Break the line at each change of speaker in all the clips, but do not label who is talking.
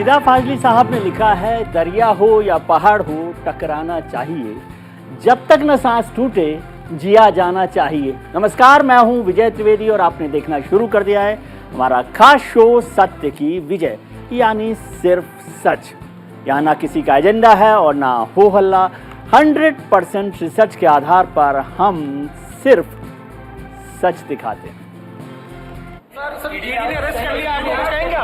निदा फाजली साहब ने लिखा है, दरिया हो या पहाड़ हो टकराना चाहिए, जब तक न सांस टूटे जिया जाना चाहिए। नमस्कार, मैं हूं विजय त्रिवेदी और आपने देखना शुरू कर दिया है हमारा खास शो सत्य की विजय, यानी सिर्फ सच। यहाँ ना किसी का एजेंडा है और ना हो हल्ला। 100% रिसर्च के आधार पर हम सिर्फ सच दिखाते हैं।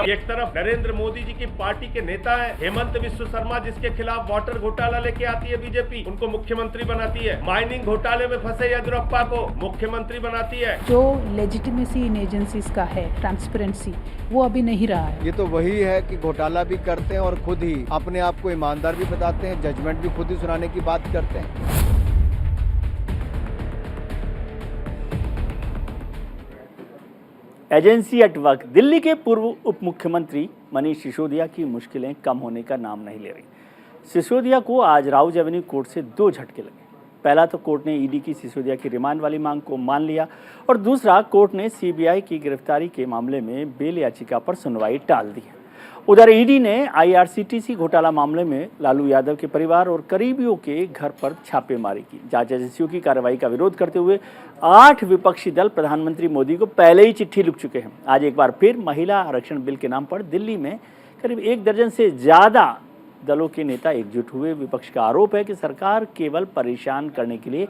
एक तरफ नरेंद्र मोदी जी की पार्टी के नेता है हेमंत विश्व शर्मा, जिसके खिलाफ वाटर घोटाला लेके आती है बीजेपी, उनको मुख्यमंत्री बनाती है। माइनिंग घोटाले में फंसे येदियुरप्पा को मुख्यमंत्री बनाती है।
जो लेजिटिमेसी इन एजेंसीज का है, ट्रांसपेरेंसी, वो अभी नहीं रहा है।
ये तो वही है कि घोटाला भी करते हैं और खुद ही अपने आप को ईमानदार भी बताते हैं, जजमेंट भी खुद ही सुनाने की बात करते हैं।
Agency at work. दिल्ली के पूर्व उप मुख्यमंत्री मनीष सिसोदिया की मुश्किलें कम होने का नाम नहीं ले रही। सिसोदिया को आज राउज एवेन्यू कोर्ट से 2 झटके लगे। पहला तो कोर्ट ने ईडी की सिसोदिया की रिमांड वाली मांग को मान लिया और दूसरा कोर्ट ने सीबीआई की गिरफ्तारी के मामले में बेल याचिका पर सुनवाई टाल दी है। उधर ईडी ने आईआरसीटीसी घोटाला मामले में लालू यादव के परिवार और करीबियों के घर पर छापेमारी की। जांच एजेंसियों की कार्रवाई का विरोध करते हुए 8 विपक्षी दल प्रधानमंत्री मोदी को पहले ही चिट्ठी लिख चुके हैं। आज एक बार फिर महिला आरक्षण बिल के नाम पर दिल्ली में करीब 1 दर्जन से ज़्यादा दलों के नेता एकजुट हुए। विपक्ष का आरोप है कि सरकार केवल परेशान करने के लिए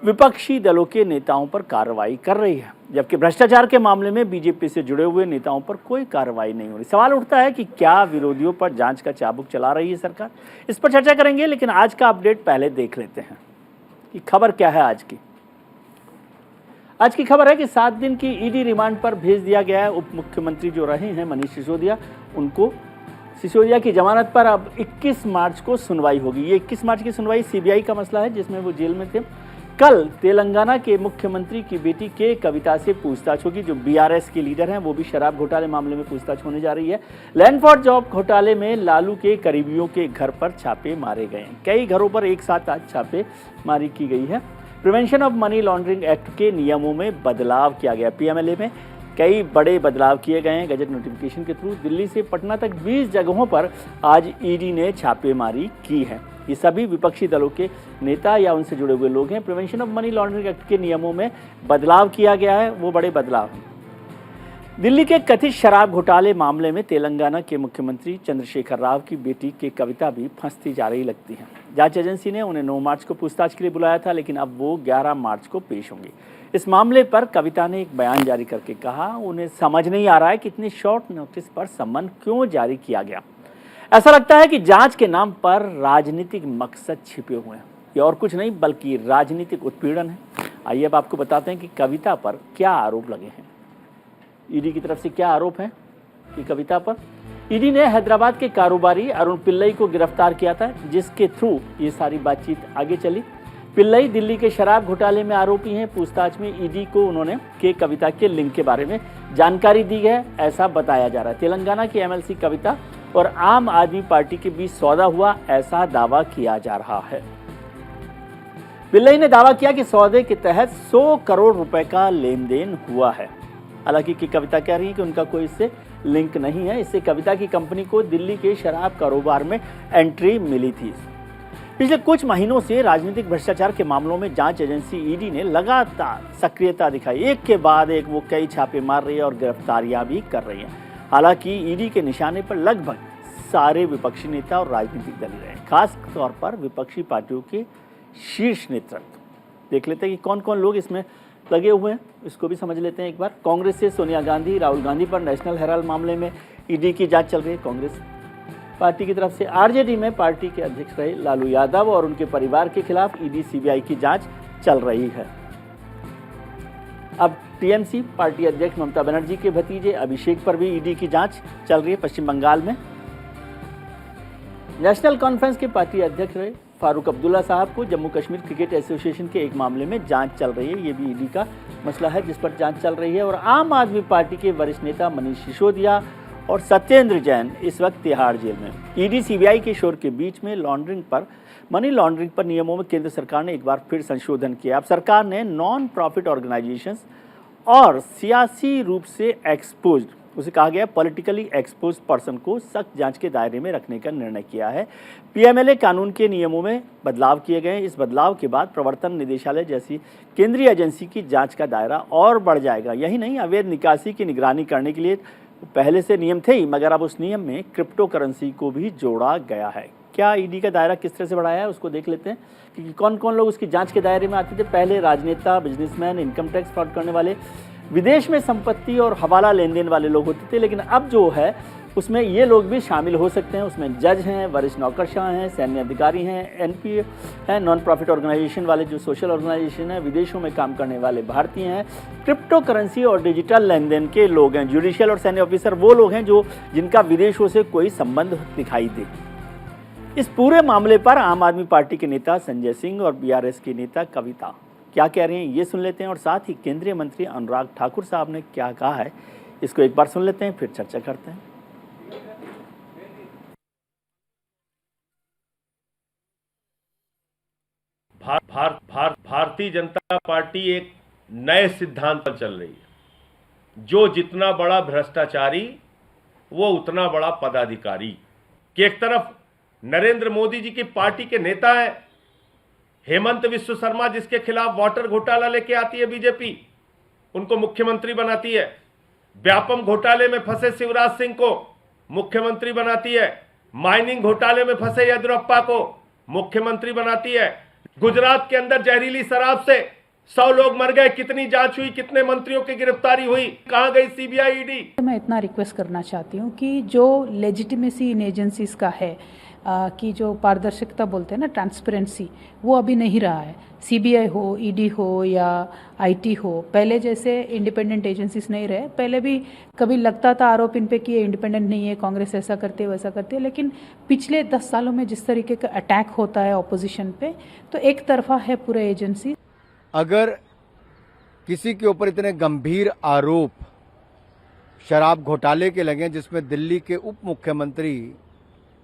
विपक्षी दलों के नेताओं पर कार्रवाई कर रही है, जबकि भ्रष्टाचार के मामले में बीजेपी से जुड़े हुए नेताओं पर कोई कार्रवाई नहीं हो रही। सवाल उठता है कि क्या विरोधियों पर जांच का चाबुक चला रही है सरकार? इस पर चर्चा करेंगे, लेकिन आज का अपडेट पहले देख लेते हैं कि खबर क्या है आज की। आज की खबर है कि 7 दिन की ईडी रिमांड पर भेज दिया गया है। उप मुख्यमंत्री जो रहे हैं मनीष सिसोदिया, उनको सिसोदिया की जमानत पर अब 21 मार्च को सुनवाई होगी। ये 21 मार्च की सुनवाई सीबीआई का मसला है जिसमें वो जेल में थे। कल तेलंगाना के मुख्यमंत्री की बेटी के कविता से पूछताछ होगी, जो बीआरएस के लीडर हैं। वो भी शराब घोटाले मामले में पूछताछ होने जा रही है। लैंड फॉर जॉब घोटाले में लालू के करीबियों के घर पर छापे मारे गए हैं। कई घरों पर एक साथ आज छापेमारी की गई है। Prevention of money laundering act के नियमों में बदलाव किया गया। पीएमएलए में कई बड़े बदलाव किए गए हैं। गजट नोटिफिकेशन के थ्रू दिल्ली से पटना तक 20 जगहों पर आज ईडी ने छापेमारी की है। ये सभी विपक्षी दलों के नेता या उनसे जुड़े हुए लोग हैं। Prevention of money laundering act के नियमों में बदलाव किया गया है, वो बड़े बदलाव हैं। दिल्ली के कथित शराब घोटाले मामले में तेलंगाना के मुख्यमंत्री चंद्रशेखर राव की बेटी के कविता भी फंसती जा रही लगती है। जांच एजेंसी ने उन्हें 9 मार्च को पूछताछ के लिए बुलाया था, लेकिन अब वो 11 मार्च को पेश होंगी। इस मामले पर कविता ने एक बयान जारी करके कहा, उन्हें समझ नहीं आ रहा है कि इतनी शॉर्ट नोटिस पर सम्मन क्यों जारी किया गया। ऐसा लगता है कि जांच के नाम पर राजनीतिक मकसद छिपे हुए हैं। ये और कुछ नहीं बल्कि राजनीतिक उत्पीड़न है। आइए अब आपको बताते हैं कि कविता पर क्या आरोप लगे हैं। ईडी की तरफ से क्या आरोप है कि कविता पर ईडी ने हैदराबाद के कारोबारी अरुण पिल्लई को गिरफ्तार किया था, जिसके थ्रू ये सारी बातचीत आगे चली। पिल्लई दिल्ली के शराब घोटाले में आरोपी हैं। पूछताछ में ईडी को उन्होंने के कविता के लिंक के बारे में जानकारी दी है, ऐसा बताया जा रहा है। तेलंगाना की एमएलसी कविता और आम आदमी पार्टी के बीच सौदा हुआ, ऐसा दावा किया जा रहा है। पिल्लई ने दावा किया कि सौदे के तहत 100 करोड़ रुपए का लेन देन हुआ है। हालांकि की कविता कह रही है कि उनका कोई इससे लिंक नहीं है। इससे कविता की कंपनी को दिल्ली के शराब कारोबार में एंट्री मिली थी। पिछले कुछ महीनों से राजनीतिक भ्रष्टाचार के मामलों में जांच एजेंसी ईडी ने लगातार सक्रियता दिखाई। एक के बाद एक वो कई छापे मार रही है और गिरफ्तारियां भी कर रही है। हालांकि ईडी के निशाने पर लगभग सारे विपक्षी नेता और राजनीतिक दल रहे हैं, खास तौर पर विपक्षी पार्टियों के शीर्ष नेतृत्व। देख लेते हैं कि कौन कौन लोग इसमें लगे हुए हैं, इसको भी समझ लेते हैं एक बार। कांग्रेस से सोनिया गांधी, राहुल गांधी पर नेशनल हेराल्ड मामले में ईडी की जांच चल रही है। कांग्रेस पार्टी की तरफ से आरजेडी में पार्टी के अध्यक्ष रहे लालू यादव और उनके परिवार के खिलाफ ईडी सीबीआई की जांच चल रही है। अब टीएमसी पार्टी अध्यक्ष ममता बनर्जी के भतीजे अभिषेक पर भी ईडी की जांच चल रही है पश्चिम बंगाल में। नेशनल कॉन्फ्रेंस के पार्टी अध्यक्ष रहे फारूक अब्दुल्ला साहब को जम्मू कश्मीर क्रिकेट एसोसिएशन के एक मामले में जांच चल रही है। ये भी ईडी का मसला है जिस पर जांच चल रही है। और आम आदमी पार्टी के वरिष्ठ नेता मनीष सिसोदिया और सत्येंद्र जैन इस वक्त तिहाड़ जेल में। ईडी सीबीआई के शोर के बीच में मनी लॉन्ड्रिंग पर नियमों में केंद्र सरकार ने एक बार फिर संशोधन किया। अब सरकार ने नॉन प्रॉफिट ऑर्गेनाइजेशंस और सियासी रूप से एक्सपोज्ड उसे कहा गया पॉलिटिकली एक्सपोज पर्सन को सख्त जांच के दायरे में रखने का निर्णय किया है। पीएमएलए कानून के नियमों में बदलाव किए गए हैं। इस बदलाव के बाद प्रवर्तन निदेशालय जैसी केंद्रीय एजेंसी की जांच का दायरा और बढ़ जाएगा। यही नहीं, अवैध निकासी की निगरानी करने के लिए पहले से नियम थे ही, मगर अब उस नियम में क्रिप्टो करेंसी को भी जोड़ा गया है। क्या ईडी का दायरा किस तरह से बढ़ाया है उसको देख लेते हैं कि कौन कौन लोग उसकी जांच के दायरे में आते थे। पहले राजनेता, बिजनेसमैन, इनकम टैक्स फ्रॉड करने वाले, विदेश में संपत्ति और हवाला लेन देन वाले लोग होते थे, लेकिन अब जो है उसमें ये लोग भी शामिल हो सकते हैं। उसमें जज हैं, वरिष्ठ नौकरशाह हैं, सैन्य अधिकारी हैं, एनपीए हैं, नॉन प्रॉफिट ऑर्गेनाइजेशन वाले जो सोशल ऑर्गेनाइजेशन है, विदेशों में काम करने वाले भारतीय हैं, क्रिप्टो करेंसी और डिजिटल लेन देन के लोग हैं, जुडिशियल और सैन्य ऑफिसर वो लोग हैं जिनका विदेशों से कोई संबंध दिखाई दे। इस पूरे मामले पर आम आदमी पार्टी के नेता संजय सिंह और बीआरएस की नेता कविता क्या कह रहे हैं ये सुन लेते हैं, और साथ ही केंद्रीय मंत्री अनुराग ठाकुर साहब ने क्या कहा है इसको एक बार सुन लेते हैं, फिर चर्चा करते हैं।
भारतीय जनता पार्टी एक नए सिद्धांत पर चल रही है। जो जितना बड़ा भ्रष्टाचारी वो उतना बड़ा पदाधिकारी। कि एक तरफ नरेंद्र मोदी जी की पार्टी के नेता हैं, हेमंत विश्व शर्मा जिसके खिलाफ वाटर घोटाला लेके आती है बीजेपी, उनको मुख्यमंत्री बनाती है। व्यापम घोटाले में फंसे शिवराज सिंह को मुख्यमंत्री बनाती है। माइनिंग घोटाले में फंसे येदियुरप्पा को मुख्यमंत्री बनाती है। गुजरात के अंदर जहरीली शराब से 100 लोग मर गए, कितनी जांच हुई, कितने मंत्रियों की गिरफ्तारी हुई, कहां गई सीबीआई, ईडी?
मैं इतना रिक्वेस्ट करना चाहती हूँ कि जो लेजिटिमेसी इन एजेंसीज का है कि जो पारदर्शिकता बोलते हैं ना, ट्रांसपेरेंसी, वो अभी नहीं रहा है। सीबीआई हो, ईडी हो या आईटी हो, पहले जैसे इंडिपेंडेंट एजेंसीज नहीं रहे। पहले भी कभी लगता था आरोप इन पे कि ये इंडिपेंडेंट नहीं है, कांग्रेस ऐसा करती है वैसा करती है, लेकिन पिछले 10 सालों में जिस तरीके का अटैक होता है ऑपोजिशन पे, तो एक तरफा है पूरे एजेंसी।
अगर किसी के ऊपर इतने गंभीर आरोप शराब घोटाले के लगे जिसमें दिल्ली के उप मुख्यमंत्री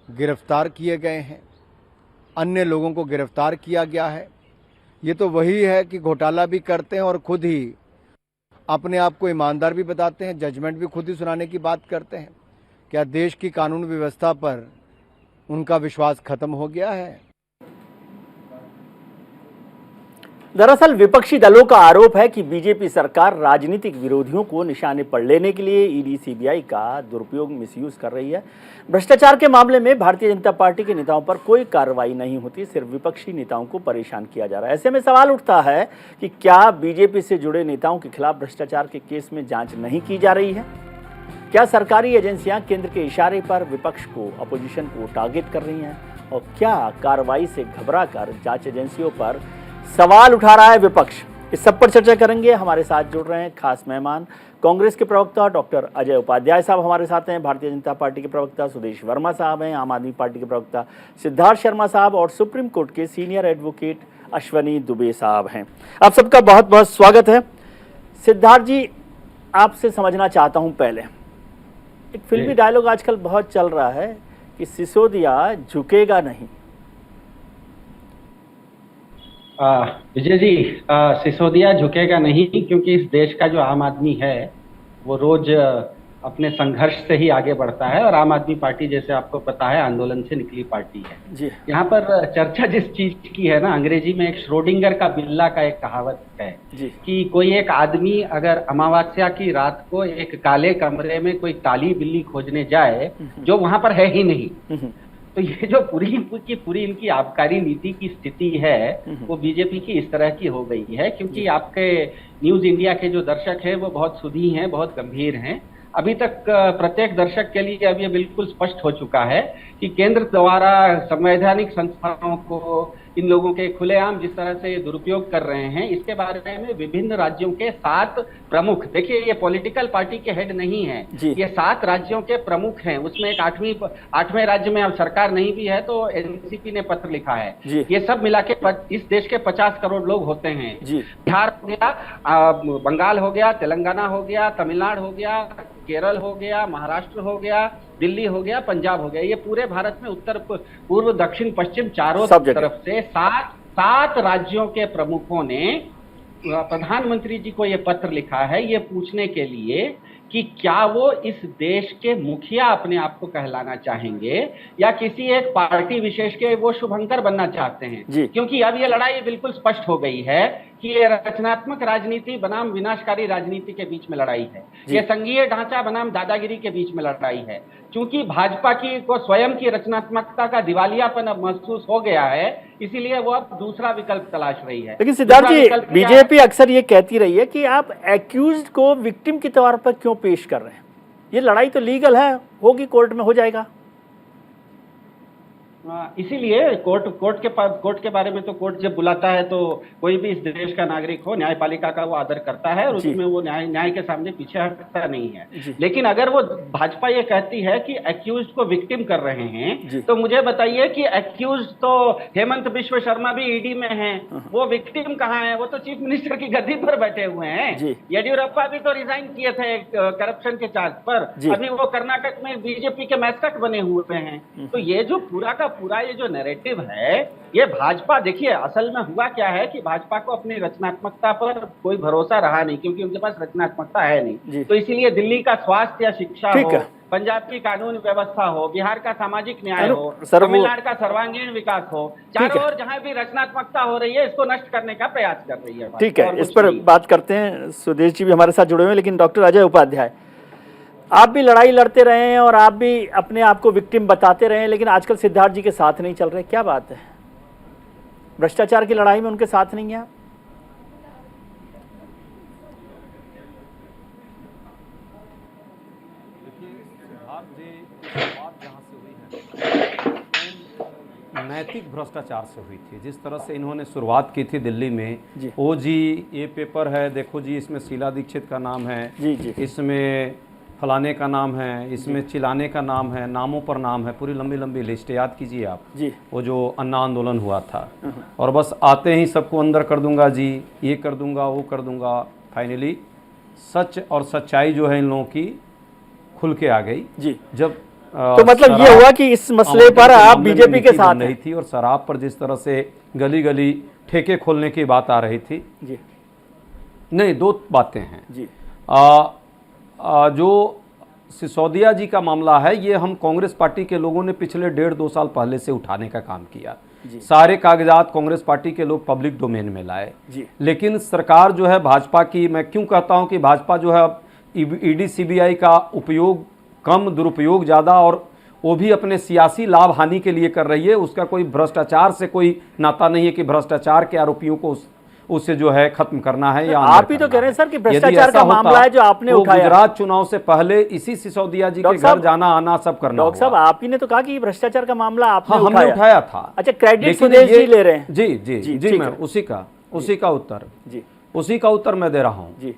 गिरफ्तार किए गए हैं, अन्य लोगों को गिरफ्तार किया गया है, ये तो वही है कि घोटाला भी करते हैं और खुद ही अपने आप को ईमानदार भी बताते हैं, जजमेंट भी खुद ही सुनाने की बात करते हैं। क्या देश की कानून व्यवस्था पर उनका विश्वास खत्म हो गया है?
दरअसल विपक्षी दलों का आरोप है कि बीजेपी सरकार राजनीतिक विरोधियों को निशाने पर लेने के लिए ईडी सीबीआई का दुरुपयोग, मिसयूज कर रही है। भ्रष्टाचार के मामले में भारतीय जनता पार्टी के नेताओं पर कोई कार्रवाई नहीं होती, सिर्फ विपक्षी नेताओं को परेशान किया जा रहा है। ऐसे में सवाल उठता है कि क्या बीजेपी से जुड़े नेताओं के खिलाफ भ्रष्टाचार के केस में जांच नहीं की जा रही है? क्या सरकारी एजेंसियां केंद्र के इशारे पर विपक्ष को, अपोजिशन को टारगेट कर रही हैं? और क्या कार्रवाई से घबरा कर जांच एजेंसियों पर सवाल उठा रहा है विपक्ष? इस सब पर चर्चा करेंगे। हमारे साथ जुड़ रहे हैं खास मेहमान, कांग्रेस के प्रवक्ता डॉक्टर अजय उपाध्याय साहब हमारे साथ हैं, भारतीय जनता पार्टी के प्रवक्ता सुदेश वर्मा साहब हैं, आम आदमी पार्टी के प्रवक्ता सिद्धार्थ शर्मा साहब और सुप्रीम कोर्ट के सीनियर एडवोकेट अश्वनी दुबे साहब हैं। आप सबका बहुत बहुत स्वागत है। सिद्धार्थ जी, आपसे समझना चाहता हूं, पहले एक फिल्मी डायलॉग आजकल बहुत चल रहा है कि सिसोदिया झुकेगा नहीं।
विजय जी, सिसोदिया झुकेगा नहीं, क्योंकि इस देश का जो आम आदमी है वो रोज अपने संघर्ष से ही आगे बढ़ता है, और आम आदमी पार्टी, जैसे आपको पता है, आंदोलन से निकली पार्टी है
जी।
यहाँ पर चर्चा जिस चीज की है ना, अंग्रेजी में एक श्रोडिंगर का बिल्ला का एक कहावत है
जी। कि
कोई एक आदमी अगर अमावस्या की रात को एक काले कमरे में कोई काली बिल्ली खोजने जाए जो वहां पर है ही नहीं, तो ये जो पूरी इनकी आबकारी नीति की स्थिति है वो बीजेपी की इस तरह की हो गई है। क्योंकि आपके न्यूज इंडिया के जो दर्शक हैं वो बहुत सुधी हैं, बहुत गंभीर हैं। अभी तक प्रत्येक दर्शक के लिए अब ये बिल्कुल स्पष्ट हो चुका है कि केंद्र द्वारा संवैधानिक संस्थाओं को इन लोगों के खुलेआम जिस तरह से दुरुपयोग कर रहे हैं, इसके बारे में विभिन्न राज्यों के 7 प्रमुख, देखिए ये पॉलिटिकल पार्टी के हेड नहीं है, ये 7 राज्यों के प्रमुख हैं। उसमें एक 8वें राज्य में अब सरकार नहीं भी है तो एनसीपी ने पत्र लिखा है। ये सब मिला के इस देश के 50 करोड़ लोग होते हैं। बिहार हो गया, बंगाल हो गया, तेलंगाना हो गया, तमिलनाडु हो गया, केरल हो गया, महाराष्ट्र हो गया, दिल्ली हो गया, पंजाब हो गया। ये पूरे भारत में उत्तर पूर्व दक्षिण पश्चिम चारों तरफ से 7 राज्यों के प्रमुखों ने प्रधानमंत्री जी को ये पत्र लिखा है, ये पूछने के लिए कि क्या वो इस देश के मुखिया अपने आप को कहलाना चाहेंगे या किसी एक पार्टी विशेष के वो शुभंकर बनना चाहते
जी।
हैं। क्योंकि अब ये लड़ाई बिल्कुल स्पष्ट हो गई है कि ये रचनात्मक राजनीति बनाम विनाशकारी राजनीति के बीच में लड़ाई है, ये संघीय ढांचा बनाम दादागिरी के बीच में लड़ाई है। क्योंकि भाजपा की को स्वयं की रचनात्मकता का दिवालियापन अब महसूस हो गया है, इसीलिए वो अब दूसरा विकल्प तलाश रही है।
लेकिन सिद्धार्थ
दूसरा
जी,
विकल्प क्या है?
बीजेपी अक्सर ये कहती रही है कि आप एक्यूज्ड को विक्टिम के तौर पर क्यों पेश कर रहे हैं? ये लड़ाई तो लीगल है, होगी, कोर्ट में हो जाएगा।
इसीलिए कोर्ट के बारे में तो कोर्ट जब बुलाता है तो कोई भी इस देश का नागरिक हो, न्यायपालिका का वो आदर करता है और
जी।
उसमें वो न्याय के सामने पीछे हटता नहीं
जी।
है। लेकिन अगर वो भाजपा ये कहती है कि एक्यूज को विक्टिम कर रहे
जी।
हैं, तो मुझे बताइए कि एक्यूज तो हेमंत बिश्व शर्मा भी ईडी में हैं, वो विक्टिम कहाँ है? वो तो चीफ मिनिस्टर की गद्दी पर बैठे हुए
जी।
हैं। येडियुरप्पा भी तो रिजाइन किए थे करप्शन के चार्ज पर,
जी।
अभी वो कर्नाटक में बीजेपी के मैस्कट बने हुए हैं। तो ये जो पूरा का पूरा ये जो नैरेटिव है, ये भाजपा, देखिए असल में हुआ क्या है कि भाजपा को अपनी रचनात्मकता पर कोई भरोसा रहा नहीं, क्योंकि उनके पास रचनात्मकता है
जी।
नहीं। तो इसीलिए दिल्ली का स्वास्थ्य या शिक्षा
ठीक
हो,
है।
पंजाब की कानून व्यवस्था हो, बिहार का सामाजिक न्याय
अनु-
हो,
सर, वो-
तमिलनाडु का सर्वांगीण विकास हो,
ठीक
चारों
है।
ओर जहां भी रचनात्मकता हो रही है, इसको नष्ट करने का प्रयास कर रही है भाजपा,
ठीक है,
और
इस
कुछ
पर
नहीं।
बात करते हैं। सुदेश जी भी हमारे साथ जुड़े हुए हैं, लेकिन डॉक्टर अजय उपाध्याय, आप भी लड़ाई लड़ते रहे हैं और आप भी अपने आप को विक्टिम बताते रहे हैं, लेकिन आजकल सिद्धार्थ जी के साथ नहीं चल रहे, क्या बात है? भ्रष्टाचार की लड़ाई में उनके साथ नहीं है आप?
नैतिक भ्रष्टाचार से हुई थी। जिस तरह से इन्होंने शुरुआत की थी दिल्ली में,
जी।
ओ जी ये पेपर है, देखो जी इसमें शीला दीक्षित का नाम है,
जी जी
इसमें फलाने का नाम है, इसमें चिलाने का नाम है, नामों पर नाम है, पूरी लंबी लंबी लिस्ट याद कीजिए आप।
जी।
वो जो अन्ना आंदोलन हुआ था, और बस आते ही सबको अंदर कर दूंगा जी, ये कर दूंगा, वो कर दूंगा। फाइनली सच और सच्चाई जो है इन लोगों की खुल के आ गई।
जी।
जब
तो मतलब ये हुआ कि इस मसले पर आप बीजेपी के साथ
नहीं थी, और शराब पर जिस तरह से गली गली ठेके खोलने की बात आ रही थी।
जी।
नहीं, दो बातें हैं
जी।
जो सिसोदिया जी का मामला है, ये हम कांग्रेस पार्टी के लोगों ने पिछले 1.5-2 साल पहले से उठाने का काम किया। सारे कागजात कांग्रेस पार्टी के लोग पब्लिक डोमेन में लाए। लेकिन सरकार जो है भाजपा की, मैं क्यों कहता हूं कि भाजपा जो है ईडी सीबीआई का उपयोग कम, दुरुपयोग ज़्यादा, और वो भी अपने सियासी लाभ हानि के लिए कर रही है। उसका कोई भ्रष्टाचार से कोई नाता नहीं है कि भ्रष्टाचार के आरोपियों को उससे जो है खत्म करना है या
आप ही तो कह रहे हैं सर कि भ्रष्टाचार का मामला है जो आपने उठाया।
गुजरात चुनाव से पहले इसी सिसोदिया जी के घर जाना आना सब करना।
डॉक्टर साहब, आप ही ने तो कहा कि भ्रष्टाचार का मामला आपने
हमने उठाया था।
अच्छा, क्रेडिट सुदेश जी ले रहे हैं।
जी जी जी, मैं उसी का उत्तर मैं दे रहा हूँ जी।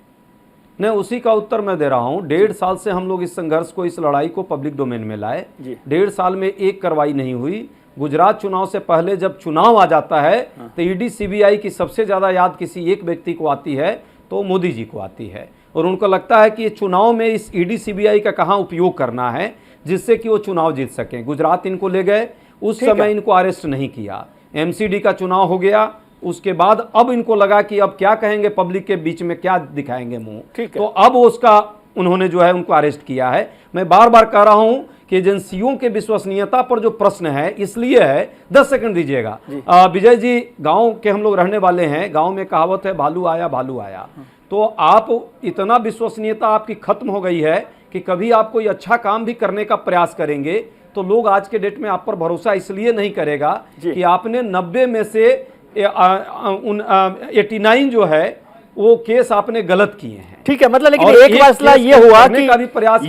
नहीं, उसी का उत्तर मैं दे रहा हूँ। 1.5 साल से हम लोग इस संघर्ष को, इस लड़ाई को पब्लिक डोमेन में लाए। 1.5 साल में एक कार्रवाई नहीं हुई। गुजरात चुनाव से पहले जब चुनाव आ जाता है तो ईडी सीबीआई की सबसे ज्यादा याद किसी एक व्यक्ति को आती है, तो मोदी जी को आती है, और उनको लगता है कि ये चुनाव में इस ईडी सीबीआई का कहाँ उपयोग करना है जिससे कि वो चुनाव जीत सकें। गुजरात इनको ले गए, उस समय इनको अरेस्ट नहीं किया। एमसीडी का चुनाव हो गया, उसके बाद अब इनको लगा कि अब क्या कहेंगे, पब्लिक के बीच में क्या दिखाएंगे मुंह, तो अब उसका उन्होंने जो है उनको अरेस्ट किया है। मैं बार बार कह रहा हूं कि एजेंसियों के विश्वसनीयता पर जो प्रश्न है, इसलिए है, 10 सेकंड दीजिएगा विजय जी, गांव के हम लोग रहने वाले हैं। गांव में कहावत है, भालू आया भालू आया। तो आप इतना विश्वसनीयता आपकी खत्म हो गई है कि कभी आप कोई अच्छा काम भी करने का प्रयास करेंगे तो लोग आज के डेट में आप पर भरोसा इसलिए नहीं करेगा कि आपने 90 में से 89 जो है वो केस आपने गलत किए हैं।
ठीक है, मतलब लेकिन एक मसला ये हुआ कि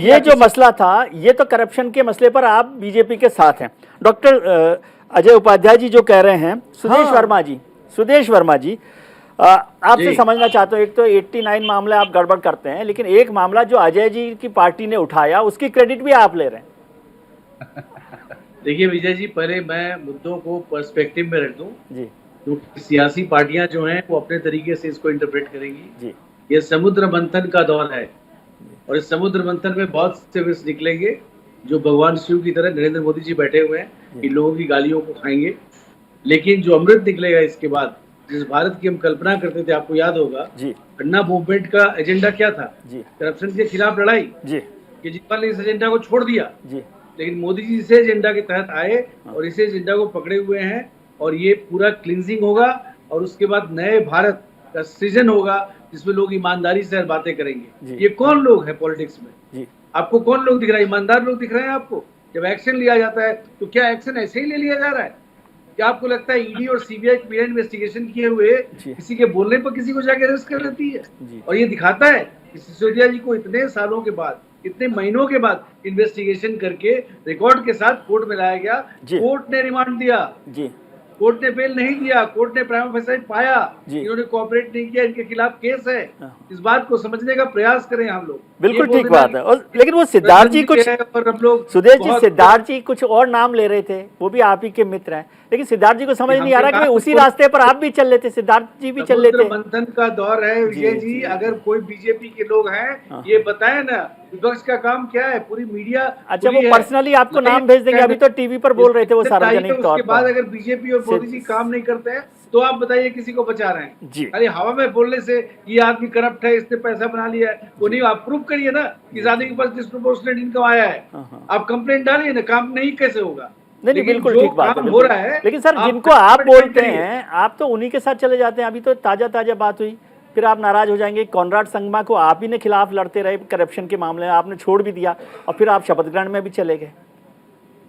ये जो मसला था, ये तो करप्शन के मसले पर आप बीजेपी के साथ हैं। डॉक्टर अजय उपाध्याय जी जो कह रहे हैं, सुदेश वर्मा जी आपसे समझना चाहता हूँ, एक तो 89 मामले आप गड़बड़ करते हैं, लेकिन एक मामला जो अजय जी की पार्टी ने उठाया उसकी क्रेडिट भी आप ले रहे हैं।
देखिए विजय जी, पहले मैं मुद्दों को पर्सपेक्टिव में रख दूं
जी।
तो सियासी पार्टियां जो हैं वो अपने तरीके से इसको इंटरप्रेट करेंगी
जी।
ये समुद्र मंथन का दौर है, और इस समुद्र मंथन में बहुत से विष निकलेंगे जो भगवान शिव की तरह नरेंद्र मोदी जी बैठे हुए हैं, इन लोगों की गालियों को खाएंगे। लेकिन जो अमृत निकलेगा इसके बाद, जिस भारत की हम कल्पना करते थे, आपको याद होगा
जी
अन्ना मूवमेंट का एजेंडा क्या था?
जी
करप्शन के खिलाफ लड़ाई।
जी
केजरीवाल ने इस एजेंडा को छोड़ दिया,
जी
लेकिन मोदी जी इस एजेंडा के तहत आए और इस एजेंडा को पकड़े हुए हैं और ये पूरा क्लींजिंग होगा और उसके बाद नए भारत का सृजन होगा जिसमें लोग ईमानदारी से बातें करेंगे। ये कौन लोग हैं पॉलिटिक्स में?
जी
आपको कौन लोग दिख रहा है? ईमानदार लोग दिख रहे हैं आपको? जब एक्शन लिया जाता है तो क्या एक्शन ऐसे ही ले लिया जा रहा है? क्या आपको लगता है ईडी और सीबीआई बिना इन्वेस्टिगेशन किए हुए किसी के बोलने पर किसी को जाके अरेस्ट कर लेती है? और ये दिखाता है कि सिसोदिया जी को इतने सालों के बाद, इतने महीनों के बाद इन्वेस्टिगेशन करके रिकॉर्ड के साथ कोर्ट में लाया गया। कोर्ट ने रिमांड दिया,
जी
कोर्ट ने बेल नहीं दिया, कोर्ट ने प्राइमा फेसी पाया, इन्होंने कोऑपरेट नहीं किया, इनके खिलाफ केस है। इस बात को समझने का प्रयास करें हम लोग।
बिल्कुल ठीक बात है। और लेकिन वो सिद्धार्थ जी कुछ,
और हम लोग
सुदेश जी सिद्धार्थ जी कुछ और नाम ले रहे थे, वो भी आप ही के मित्र हैं, लेकिन सिद्धार्थ जी को समझ नहीं आ रहा कि उसी रास्ते पर आप भी चल लेते, सिद्धार्थ जी भी चल लेते।
मंथन का दौर है विजय जी। अगर कोई बीजेपी के लोग हैं ये बताए ना विपक्ष का काम क्या है? पूरी मीडिया।
अच्छा, वो पर्सनली आपको नाम भेज देंगे, अभी तो टीवी पर बोल रहे थे वो सार्वजनिक तौर पर।
उसके बाद अगर बीजेपी और मोदी जी काम नहीं करते हैं तो आप बताइए किसी को बचा रहे हैं?
जी।
अरे हवा में बोलने से ये आदमी करप्ट है, इसने पैसा बना लिया है, वो नहीं, आप प्रूव करिए ना कि इस आदमी के पास डिस्प्रोपोर्शनेट इनकम आया है। आप कंप्लेंट डालिए ना, काम नहीं कैसे होगा?
नहीं, बिल्कुल ठीक बात है,
हो रहा है।
लेकिन सर जिनको आप बोलते हैं आप तो उन्हीं के साथ चले जाते हैं। अभी तो ताजा बात हुई, फिर आप नाराज हो जाएंगे। कॉनराड संगमा को आप ही ने खिलाफ लड़ते रहे करप्शन के मामले में, आपने छोड़ भी दिया और फिर आप शपथ ग्रहण में भी चले गए।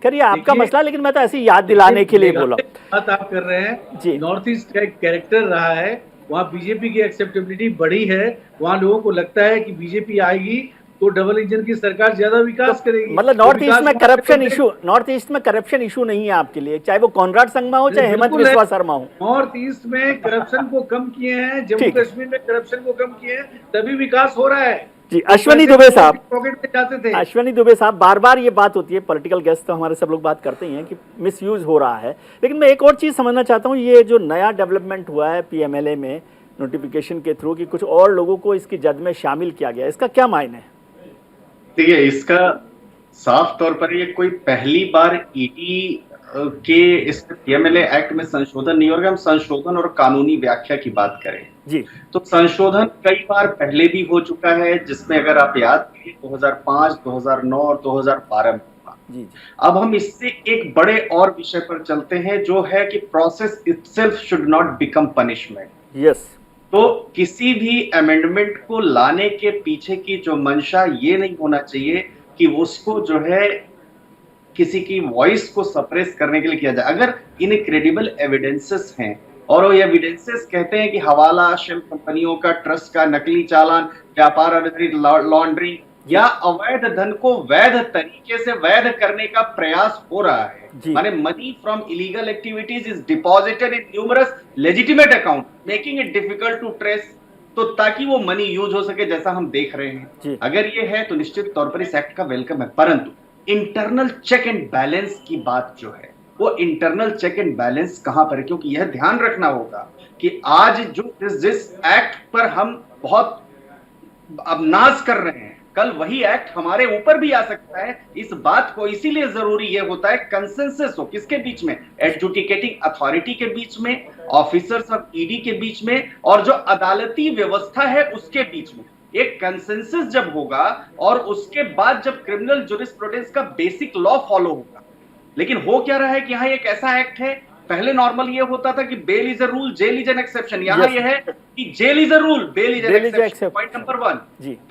करिए आपका मसला, लेकिन मैं तो ऐसी याद दिलाने के लिए बोला।
बात आप कर रहे हैं जी। नॉर्थ ईस्ट का एक कैरेक्टर रहा है, वहाँ बीजेपी की एक्सेप्टेबिलिटी बढ़ी है, वहाँ लोगों को लगता है कि बीजेपी आएगी तो डबल इंजन की सरकार ज्यादा विकास करेगी।
मतलब नॉर्थ ईस्ट में करप्शन इशू नहीं है आपके लिए, चाहे वो कॉनराड संगमा हो चाहे हेमंत बिस्वा शर्मा हो।
नॉर्थ ईस्ट में करप्शन को कम किए हैं, जम्मू कश्मीर में करप्शन को कम किए हैं, तभी विकास हो रहा है
जी। अश्वनी दुबे साहब,
पॉकेट में जाते थे।
अश्वनी दुबे साहब, बार ये बात होती है, पॉलिटिकल गेस्ट तो हमारे सब लोग बात करते ही हैं कि मिसयूज हो रहा है, लेकिन मैं एक और चीज समझना चाहता हूँ। ये जो नया डेवलपमेंट हुआ है पीएमएलए में नोटिफिकेशन के थ्रू कि कुछ और लोगों को इसकी जद में शामिल किया गया, इसका क्या मायने है?
देखिए, इसका साफ तौर पर ये कोई पहली बार ईडी के इस पीएमएलए एक्ट में संशोधन नहीं होगा। हम संशोधन और कानूनी व्याख्या की बात करें
जी, तो
संशोधन कई बार पहले भी हो चुका है, जिसमें अगर आप याद करें 2005, 2009 और 2012 में हुआ।
जी।
अब हम इससे एक बड़े और विषय पर चलते हैं, जो है कि process itself should not become punishment.
Yes.
तो किसी भी अमेंडमेंट को लाने के पीछे की जो मंशा ये नहीं होना चाहिए कि उसको जो है किसी की वॉइस को सप्रेस करने के लिए किया जाए। अगर इनक्रेडिबल एविडेंसेस हैं और वो एविडेंसेस कहते हैं कि हवाला शेल कंपनियों का, ट्रस्ट का नकली चालान, व्यापार लॉन्ड्रिंग या अवैध धन को वैध तरीके से वैध करने का प्रयास हो रहा है, माने money from illegal activities is deposited in numerous legitimate account making it difficult to trace, तो ताकि वो मनी यूज हो सके, जैसा हम देख रहे हैं। अगर ये है तो निश्चित तौर पर इस एक्ट का वेलकम है, परंतु इंटरनल चेक एंड बैलेंस की बात जो है, वो इंटरनल चेक एंड बैलेंस कहां पर है? क्योंकि यह ध्यान रखना होगा कि आज जो जिस एक्ट पर हम बहुत अब नाज कर रहे हैं, कल वही एक्ट हमारे ऊपर भी आ सकता है। इस बात को इसीलिए जरूरी यह होता है कंसेंसस हो, किसके बीच में? एडजुडिकेटिंग अथॉरिटी के बीच में, ऑफिसर्स ऑफ ईडी के बीच में, और जो अदालती व्यवस्था है उसके बीच में एक कंसेंसस जब होगा, और उसके बाद जब क्रिमिनल जुरिस्प्रूडेंस का बेसिक लॉ फॉलो होगा। लेकिन हो क्या रहा है कि यहाँ एक ऐसा एक्ट है, पहले नॉर्मल ये होता था कि bail is a rule, jail is an exception, यहाँ यह है कि jail is a rule, bail is an exception. Point number 1,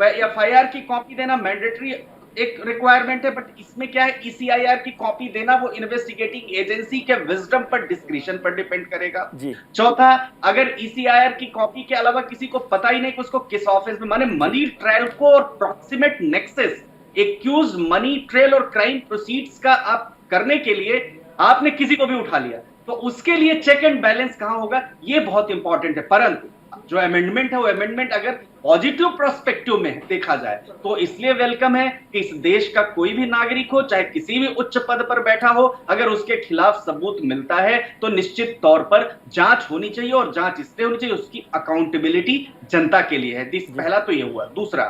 FIR की कॉपी देना मैंडेटरी एक रिक्वायरमेंट है, बट इसमें क्या है, ईसीआईआर की कॉपी देना वो इन्वेस्टिगेटिंग एजेंसी के विजडम पर, डिस्क्रिशन पर डिपेंड करेगा। चौथा, अगर ईसीआईआर की कॉपी के अलावा किसी को पता ही नहीं कि उसको किस ऑफिस में, माने मनी ट्रायल को और proximate nexus, accuse money trail और क्राइम प्रोसीड्स का आप करने के लिए आपने किसी को भी उठा लिया, तो उसके लिए चेक एंड बैलेंस कहां होगा, ये बहुत इंपॉर्टेंट है। परंतु जो अमेंडमेंट है वो अमेंडमेंट अगर पॉजिटिव पर्सपेक्टिव में देखा जाए तो इसलिए वेलकम है कि इस देश का कोई भी नागरिक हो, चाहे किसी भी उच्च पद पर बैठा हो, अगर उसके खिलाफ सबूत मिलता है तो निश्चित तौर पर जांच होनी चाहिए, और जांच इसलिए होनी चाहिए, उसकी अकाउंटेबिलिटी जनता के लिए है। पहला तो ये हुआ। दूसरा,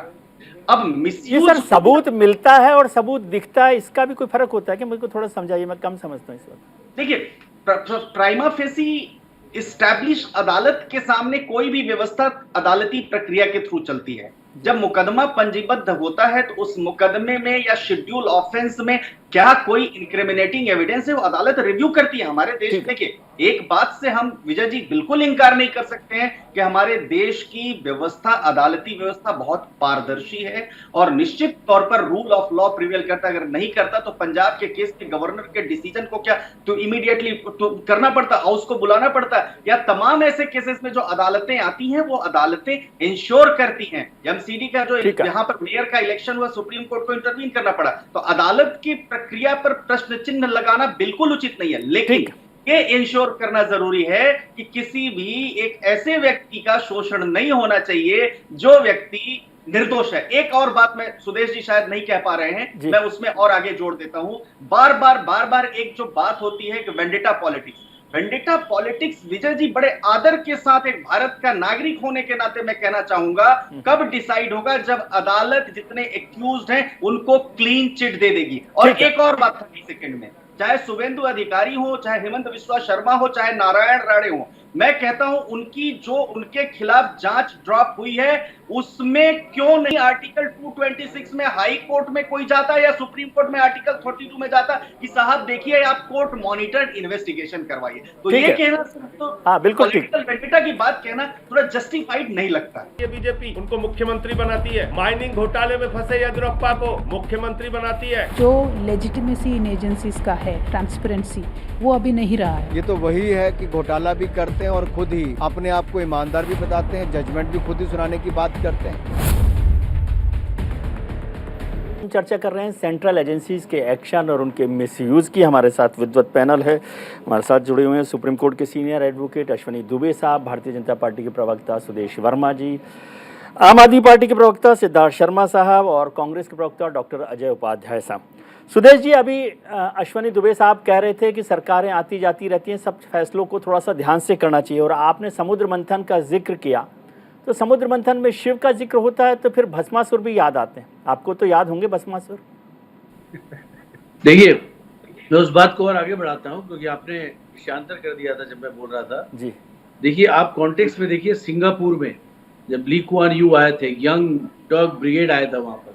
अब मिसयूज,
सर सबूत मिलता है और सबूत दिखता है, इसका भी कोई फर्क होता है कि मुझको थोड़ा समझाइए, मैं कम समझता हूँ इस वक्त।
देखिए, प्राइमा फेसी इस्टैब्लिश अदालत के सामने कोई भी व्यवस्था अदालती प्रक्रिया के थ्रू चलती है। जब मुकदमा पंजीबद्ध होता है तो उस मुकदमे में या शेड्यूल ऑफेंस में क्या कोई इंक्रिमिनेटिंग एविडेंस है, वो अदालत रिव्यू करती है। हमारे देश में देखिए, एक बात से हम विजय जी बिल्कुल इंकार नहीं कर सकते हैं कि हमारे देश की व्यवस्था, अदालती व्यवस्था बहुत पारदर्शी है और निश्चित तौर पर रूल ऑफ लॉ प्रिवेल करता। अगर नहीं करता तो पंजाब के केस के गवर्नर के डिसीजन को क्या तो इमीडिएटली तो करना पड़ता, हाउस को बुलाना पड़ता, या तमाम ऐसे केसेस में जो अदालतें आती हैं वो अदालतें इंश्योर करती हैं। एमसीडी का जो यहाँ पर मेयर का इलेक्शन हुआ, सुप्रीम कोर्ट को इंटरवीन करना पड़ा, तो अदालत की प्रक्रिया पर प्रश्न चिन्ह लगाना बिल्कुल उचित नहीं है। लेकिन ये इंश्योर करना जरूरी है कि किसी भी एक ऐसे व्यक्ति का शोषण नहीं होना चाहिए जो व्यक्ति निर्दोष है। एक और बात मैं, सुदेश जी शायद नहीं कह पा रहे हैं, मैं उसमें और आगे जोड़ देता हूं। बार बार एक जो बात होती है कि vendetta politics, vendetta politics Vijay ji बड़े आदर के साथ एक भारत का नागरिक होने के नाते मैं कहना चाहूंगा, कब डिसाइड होगा जब अदालत जितने एक्यूज्ड हैं उनको क्लीन चिट दे देगी। और एक और बात 30 सेकंड में, चाहे शुभेंदु अधिकारी हो, चाहे हेमंत बिस्वा शर्मा हो, चाहे नारायण राणे हो, मैं कहता हूं उनकी जो उनके खिलाफ जांच ड्रॉप हुई है उसमें क्यों नहीं आर्टिकल 226 में हाई कोर्ट में कोई जाता या सुप्रीम कोर्ट में आर्टिकल 32 में जाता कि साहब देखिए आप कोर्ट मॉनिटर्ड इन्वेस्टिगेशन करवाइए। तो ये कहना तो
बिल्कुल
पॉलिटिकल वेंडेटा की बात कहना थोड़ा जस्टिफाइड नहीं लगता।
ये बीजेपी उनको मुख्यमंत्री बनाती है, माइनिंग घोटाले में फंसे येदियुरप्पा को मुख्यमंत्री बनाती है।
जो लेजिटिमेसी इन एजेंसीज का है, ट्रांसपेरेंसी, वो अभी नहीं रहा है।
ये तो वही है कि घोटाला भी करते हैं और खुद ही अपने आप को ईमानदार भी बताते हैं, जजमेंट भी खुद ही सुनाने की बात करते हैं।
चर्चा कर रहे हैं सेंट्रल एजेंसीज के एक्शन और उनके मिसयूज की। हमारे साथ विद्वत पैनल है, हमारे साथ जुड़े हुए हैं सुप्रीम कोर्ट के सीनियर एडवोकेट अश्वनी दुबे साहब, भारतीय जनता पार्टी के प्रवक्ता सुदेश वर्मा जी, आम आदमी पार्टी के प्रवक्ता सिद्धार्थ शर्मा साहब और कांग्रेस के प्रवक्ता डॉक्टर अजय उपाध्याय साहब। सुदेश जी, अभी अश्वनी दुबे साहब कह रहे थे कि सरकारें आती जाती रहती हैं, सब फैसलों को थोड़ा सा ध्यान से करना चाहिए, और आपने समुद्र मंथन का जिक्र किया, तो समुद्र मंथन में शिव का जिक्र होता है तो फिर भस्मासुर भी याद आते हैं। आपको तो याद होंगे भस्मासुर।
देखिए, मैं उस बात को और आगे बढ़ाता हूं क्योंकि आपने विषयांतर कर दिया था जब मैं बोल रहा था
जी।
देखिए, आप कॉन्टेक्स्ट में देखिए, सिंगापुर में जब ली कुआन यू आए थे, यंग टर्क ब्रिगेड आया था वहां पर,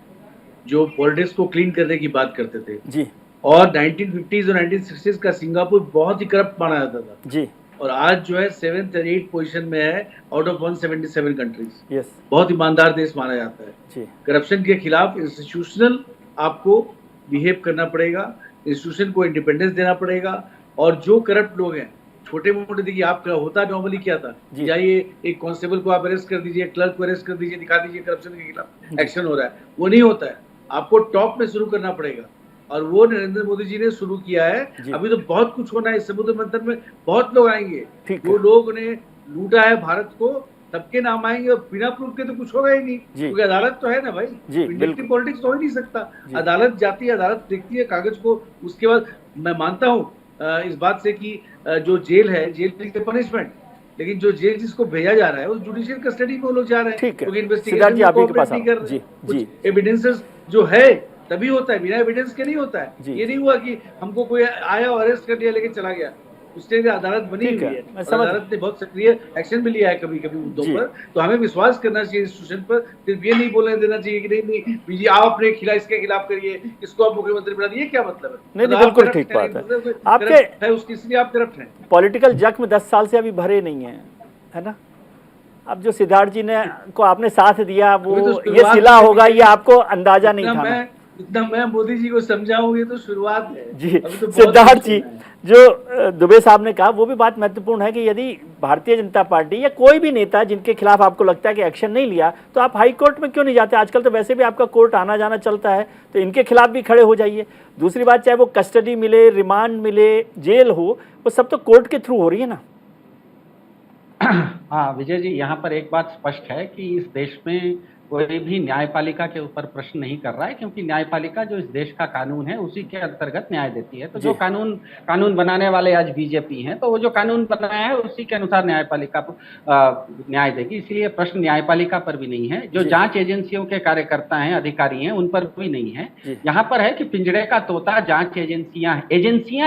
जो पॉलिटिक्स को क्लीन करने की बात करते थे
जी,
और 1950s और 1960s का सिंगापुर बहुत ही करप्ट माना जाता था
जी, और
आज जो है 7th और 8th पोजीशन में है आउट ऑफ 177 कंट्रीज।
यस,
बहुत ईमानदार देश माना जाता है
जी।
करप्शन के खिलाफ इंस्टीट्यूशनल आपको बिहेव करना पड़ेगा, इंस्टीट्यूशन को इंडिपेंडेंस देना पड़ेगा, और जो करप्ट लोग हैं छोटे मोटे, देखिए आपका होता नॉर्मली क्या था, जाइए एक कांस्टेबल को आप अरेस्ट कर दीजिए, क्लर्क को अरेस्ट कर दीजिए, दिखा दीजिए करप्शन के खिलाफ एक्शन हो रहा है। वो नहीं होता है, आपको टॉप में शुरू करना पड़ेगा, और वो नरेंद्र मोदी जी ने शुरू किया है। अभी तो बहुत कुछ होना है इस समुद्र मंथन में, बहुत लोग आएंगे, जो लोग ने लूटा है भारत को, सबके नाम आएंगे, और बिना प्रूफ के तो कुछ होगा ही नहीं, क्योंकि अदालत तो है ना भाई, इंडिया पॉलिटिक्स तो हो ही नहीं सकता। अदालत जाती है, अदालत देखती है कागज को, उसके बाद मैं मानता हूँ इस बात से कि जो जेल है, जेल की पनिशमेंट, लेकिन जो जेल जिसको भेजा जा रहा है वो जुडिशियल कस्टडी में वो लोग जा रहे हैं, क्योंकि इन्वेस्टिगेशन में कोऑपरेट नहीं कर रहे। कुछ एविडेंसेस जो है तभी होता है, बिना एविडेंस के नहीं होता है। ये नहीं हुआ कि हमको कोई आया और अरेस्ट कर लिया लेकिन चला गया, उसके लिए अदालत बनी हुई है, अदालत ने बहुत सक्रिय एक्शन भी लिया है कभी कभी मुद्दों पर, तो हमें विश्वास करना चाहिए इंस्टीट्यूशन पर। सिर्फ ये नहीं बोलने देना चाहिए कि नहीं बीजी आप अपने खिलाफ, इसके खिलाफ करिए, इसको आप मुख्यमंत्री बना दिए, क्या मतलब है?
नहीं, बिल्कुल ठीक बात है। आपके
है उसकी, इसलिए आप करप्ट हैं।
पॉलिटिकल जख्म 10 साल से अभी भरे नहीं है ना? अब जो सिद्धार्थ जी ने को आपने साथ दिया, वो ये सिला होगा, ये आपको अंदाजा नहीं था।
इतना मैं मोदी जी को समझाऊं, ये तो शुरुआत है
जी।
तो
सिद्धार्थ जी, जो दुबे साहब ने कहा वो भी बात महत्वपूर्ण है कि यदि भारतीय जनता पार्टी या कोई भी नेता जिनके खिलाफ आपको लगता है कि एक्शन नहीं लिया, तो आप हाई कोर्ट में क्यों नहीं जाते? आजकल तो वैसे भी आपका कोर्ट आना जाना चलता है, तो इनके खिलाफ भी खड़े हो जाइए। दूसरी बात, चाहे वो कस्टडी मिले, रिमांड मिले, जेल हो, वो सब तो कोर्ट के थ्रू हो रही है ना।
हाँ विजय जी, यहाँ पर एक बात स्पष्ट है कि इस देश में कोई भी न्यायपालिका के ऊपर प्रश्न नहीं कर रहा है, क्योंकि न्यायपालिका जो इस देश का कानून है उसी के अंतर्गत न्याय देती है। तो जो कानून बनाने वाले आज बीजेपी हैं, तो वो जो कानून बनाया है उसी के अनुसार न्यायपालिका न्याय देगी। इसलिए प्रश्न न्यायपालिका पर भी नहीं है, जो जांच एजेंसियों के कार्यकर्ता हैं, अधिकारी हैं, उन पर भी नहीं है। यहाँ पर है कि पिंजड़े का तोता जांच एजेंसियां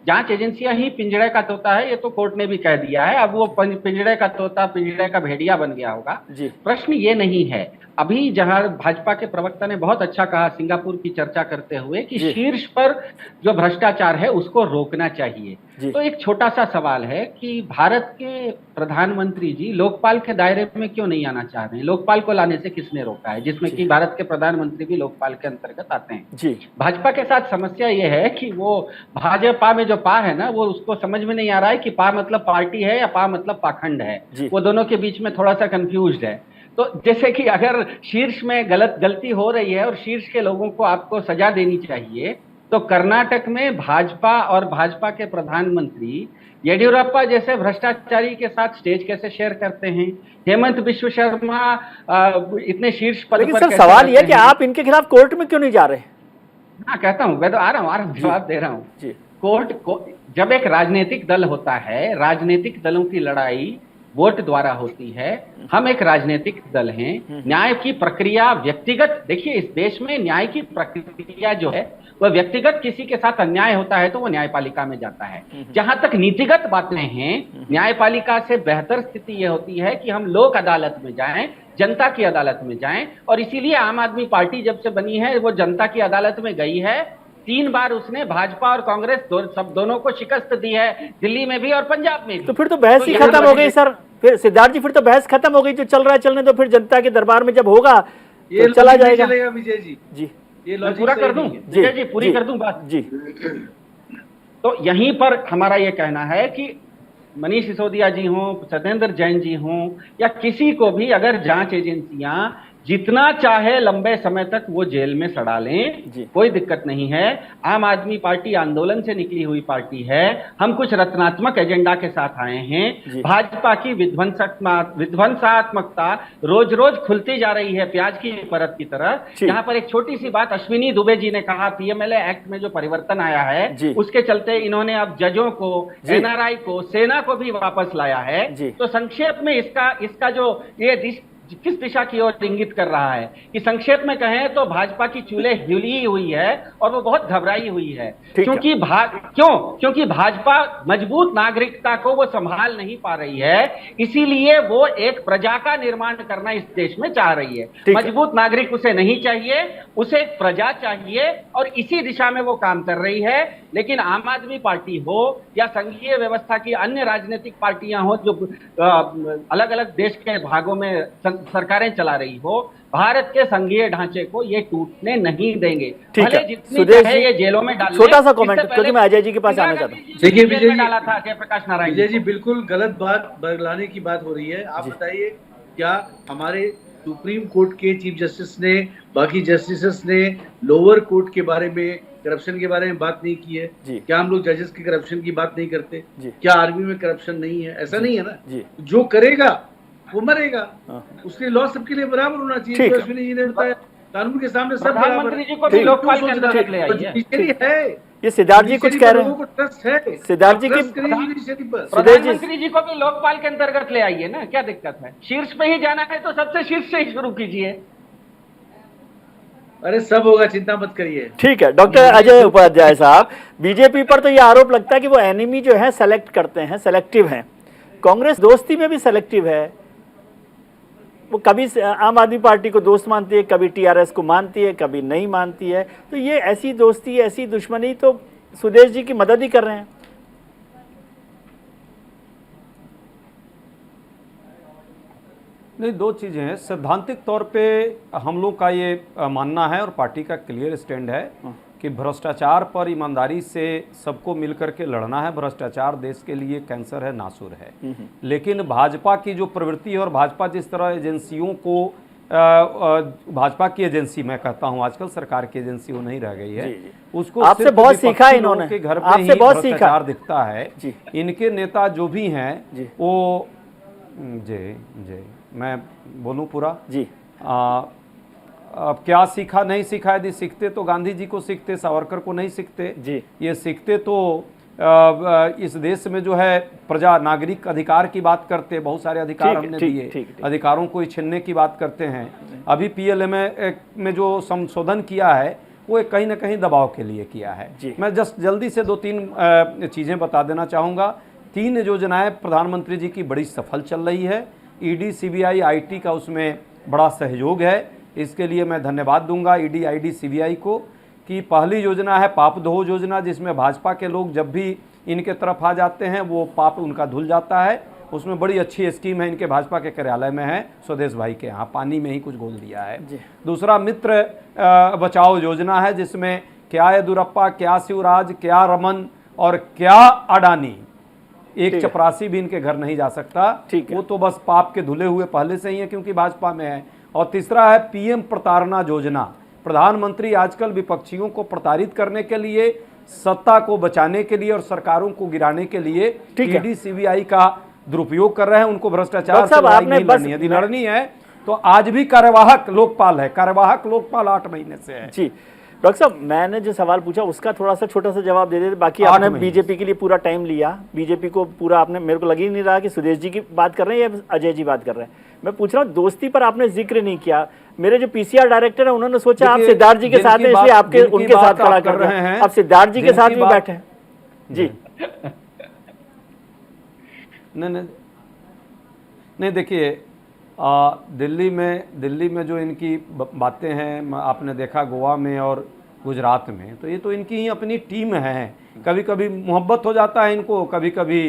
जांच एजेंसियां ही पिंजड़े का तोता है, ये तो कोर्ट ने भी कह दिया है। अब वो पिंजड़े का तोता पिंजड़े का भेड़िया बन गया होगा। प्रश्न ये नहीं है। अभी जहां भाजपा के प्रवक्ता ने बहुत अच्छा कहा सिंगापुर की चर्चा करते हुए कि शीर्ष पर जो भ्रष्टाचार है उसको रोकना चाहिए। तो एक छोटा सा सवाल है कि भारत के प्रधानमंत्री जी लोकपाल के दायरे में क्यों नहीं आना चाह रहे हैं? लोकपाल को लाने से किसने रोका है, जिसमें कि भारत के प्रधानमंत्री भी लोकपाल के अंतर्गत आते हैं। भाजपा के साथ समस्या ये है कि वो भाजपा में जो पा है ना, वो उसको समझ में नहीं आ रहा है कि पा मतलब पार्टी है या पा मतलब पाखंड है। वो दोनों के बीच में थोड़ा सा कंफ्यूज्ड है। तो जैसे कि अगर शीर्ष में गलती हो रही है और शीर्ष के लोगों को आपको सजा देनी चाहिए, तो कर्नाटक में भाजपा और भाजपा के प्रधानमंत्री येडियुरप्पा जैसे भ्रष्टाचारी के साथ स्टेज कैसे शेयर करते हैं? हेमंत बिश्व शर्मा इतने शीर्ष पद पर
सर सवाल यह कि आप इनके खिलाफ कोर्ट में क्यों नहीं जा रहे?
हाँ, कहता हूँ, मैं तो आ रहा हूँ जवाब दे रहा हूँ। कोर्ट को जब एक राजनीतिक दल होता है, राजनीतिक दलों की लड़ाई वोट द्वारा होती है। हम एक राजनीतिक दल हैं। न्याय की प्रक्रिया व्यक्तिगत, देखिए इस देश में न्याय की प्रक्रिया जो है वह व्यक्तिगत किसी के साथ अन्याय होता है तो वो न्यायपालिका में जाता है। जहां तक नीतिगत बातें हैं, न्यायपालिका से बेहतर स्थिति ये होती है कि हम लोक अदालत में जाएं, जनता की अदालत में जाएं। और इसीलिए आम आदमी पार्टी जब से बनी है वो जनता की अदालत में गई है। 3 बार उसने भाजपा और कांग्रेस सब दोनों को शिकस्त दी है, दिल्ली में भी और पंजाब में भी।
तो फिर तो बहस ही खत्म हो गई सर। फिर सिद्धार्थ जी, फिर तो बहस खत्म हो गई। जो चल रहा है चलने दो, फिर जनता के दरबार में जब होगा तो चला जाएगा।
विजय जी,
ये पूरा कर दूं विजय जी, पूरी कर दूं बात जी। तो यहीं पर हमारा ये कहना है कि मनीष सिसोदिया जी हों, सत्येंद्र जैन जी हों या किसी को भी अगर जांच एजेंसियां जितना चाहे लंबे समय तक वो जेल में सड़ा लें, कोई दिक्कत नहीं है। आम आदमी पार्टी आंदोलन से निकली हुई पार्टी है। हम कुछ रचनात्मक एजेंडा के साथ आए हैं। भाजपा की विध्वंसात्मकता रोज रोज खुलती जा रही है प्याज की परत की तरह। यहाँ पर एक छोटी सी बात अश्विनी दुबे जी ने कहा, पीएमएलए एक्ट में जो परिवर्तन आया है उसके चलते इन्होंने अब जजों को, एनआरआई को, सेना को भी वापस लाया है। तो संक्षेप में इसका जो ये किस दिशा की ओर इंगित कर रहा है कि संक्षेप में कहें तो भाजपा की चूल्हे हिली हुई है और वो बहुत घबराई हुई है। क्योंकि भाजपा मजबूत नागरिकता को वो संभाल नहीं पा रही है। इसीलिए वो एक प्रजा का निर्माण करना इस देश में चाह रही है। मजबूत नागरिक उसे नहीं चाहिए, उसे एक प्रजा चाहिए और इसी दिशा में वो काम कर रही है। लेकिन आम आदमी पार्टी हो या संघीय व्यवस्था की अन्य राजनीतिक पार्टियां हो जो अलग अलग देश के भागों में सरकारें चला रही हो, भारत के संघीय ढांचे को ये टूटने नहीं देंगे। भले जितनी चाहे ये जेलों में डाल।
छोटा सा कमेंट, क्योंकि मैं अजय जी के पास आना चाहता हूं।
देखिए विजय जी,
डाला था जयप्रकाश नारायण
विजय जी, बिल्कुल गलत बात बरगलाने की बात हो रही है। आप बताइए, क्या हमारे सुप्रीम कोर्ट के चीफ जस्टिस ने, बाकी जस्टिस ने लोअर कोर्ट के बारे में, करप्शन के बारे में बात नहीं की है? क्या हम लोग जजेस के करप्शन की बात नहीं करते? क्या आर्मी में करप्शन नहीं है? ऐसा नहीं है ना। जो करेगा वो मरेगा। उसके लॉ सबके लिए बराबर होना चाहिए। तो अश्विनी जी ने बताया, कानून के सामने सब
प्रधानमंत्री जी को भी लोकपाल के अंतर्गत ले आइए
है।
ये सिद्धार्थ जी कुछ कह रहे हैं।
ट्रस्ट है
सिद्धार्थ जी की,
प्रधानमंत्री जी को भी लोकपाल के अंतर्गत ले आइए ना, क्या दिक्कत है? शीर्ष पे ही जाना है तो सबसे शीर्ष से ही शुरू कीजिए।
अरे सब होगा, चिंता मत करिए।
ठीक है। डॉक्टर अजय उपाध्याय साहब, बीजेपी पर तो ये आरोप लगता है कि वो एनिमी जो है सेलेक्ट करते हैं, सेलेक्टिव हैं। कांग्रेस दोस्ती में भी सेलेक्टिव है। वो कभी आम आदमी पार्टी को दोस्त मानती है, कभी टीआरएस को मानती है, कभी नहीं मानती है। तो ये ऐसी दोस्ती, ऐसी दुश्मनी तो सुदेश जी की मदद ही कर रहे हैं।
नहीं, दो चीज़ें हैं। सैद्धांतिक तौर पे हम लोग का ये मानना है और पार्टी का क्लियर स्टैंड है कि भ्रष्टाचार पर ईमानदारी से सबको मिलकर के लड़ना है। भ्रष्टाचार देश के लिए कैंसर है, नासुर है। लेकिन भाजपा की जो प्रवृत्ति है और भाजपा जिस तरह एजेंसियों को, भाजपा की एजेंसी, मैं कहता हूं आजकल सरकार की एजेंसी वो नहीं रह गई है, उसको
आपसे बहुत सीखा इन्होंने,
के घर में ही भ्रष्टाचार दिखता है। इनके नेता जो भी हैं वो जी मैं बोलूं पूरा जी अब क्या सीखा नहीं सीखा, यदि सीखते तो गांधी जी को सीखते, सावरकर को नहीं सीखते जी। ये सीखते तो इस देश में जो है प्रजा नागरिक अधिकार की बात करते, बहुत सारे अधिकार हमने दिए, अधिकारों को छीनने की बात करते हैं। अभी पीएलए में जो संशोधन किया है वो एक कहीं ना कहीं दबाव के लिए किया है। मैं जस्ट जल्दी से 2-3 चीज़ें बता देना चाहूँगा। 3 योजनाएं प्रधानमंत्री जी की बड़ी सफल चल रही है। ईडी, सीबीआई, आईटी का उसमें बड़ा सहयोग है, इसके लिए मैं धन्यवाद दूंगा ईडी, आईडी, सीबीआई को। कि पहली योजना है पाप धो योजना, जिसमें भाजपा के लोग जब भी इनके तरफ आ जाते हैं वो पाप उनका धुल जाता है। उसमें बड़ी अच्छी स्कीम है, इनके भाजपा के कार्यालय में है, स्वदेश भाई के यहाँ पानी में ही कुछ घोल दिया है। दूसरा मित्र बचाओ योजना है, जिसमें क्या येदुरप्पा, क्या शिवराज, क्या रमन और क्या अडानी, एक चपरासी भी इनके घर नहीं जा सकता। वो तो बस पाप के धुले हुए पहले से ही है क्योंकि भाजपा में है। और तीसरा है पीएम प्रताड़ना योजना। प्रधानमंत्री आजकल विपक्षियों को प्रताड़ित करने के लिए, सत्ता को बचाने के लिए और सरकारों को गिराने के लिए ईडी, सीबीआई का दुरुपयोग कर रहे हैं। उनको भ्रष्टाचार से लड़ाई नहीं लड़नी है। यदि लड़नी है तो आज भी कार्यवाहक लोकपाल है, कार्यवाहक लोकपाल 8 महीने से है।
जी डॉक्टर साहब, मैंने जो सवाल पूछा उसका थोड़ा सा छोटा सा जवाब दे देते, बाकी आपने बीजेपी के लिए पूरा टाइम लिया। बीजेपी को पूरा आपने, मेरे को लग ही नहीं रहा कि सुदेश जी की बात कर रहे हैं या अजय जी बात कर रहे हैं। मैं पूछ रहा हूँ दोस्ती पर आपने जिक्र नहीं किया। मेरे जो पीसीआर डायरेक्टर है उन्होंने सोचा आप सिद्धार्थ जी के साथ हैं इसलिए आपके उनके साथ खड़ा कर रहे हैं। आप सिद्धार्थ जी के साथ भी बैठे हैं। जी
नहीं देखिए, दिल्ली में जो इनकी बातें हैं आपने देखा गोवा में और गुजरात में, तो ये तो इनकी ही अपनी टीम है। कभी कभी मोहब्बत हो जाता है इनको, कभी कभी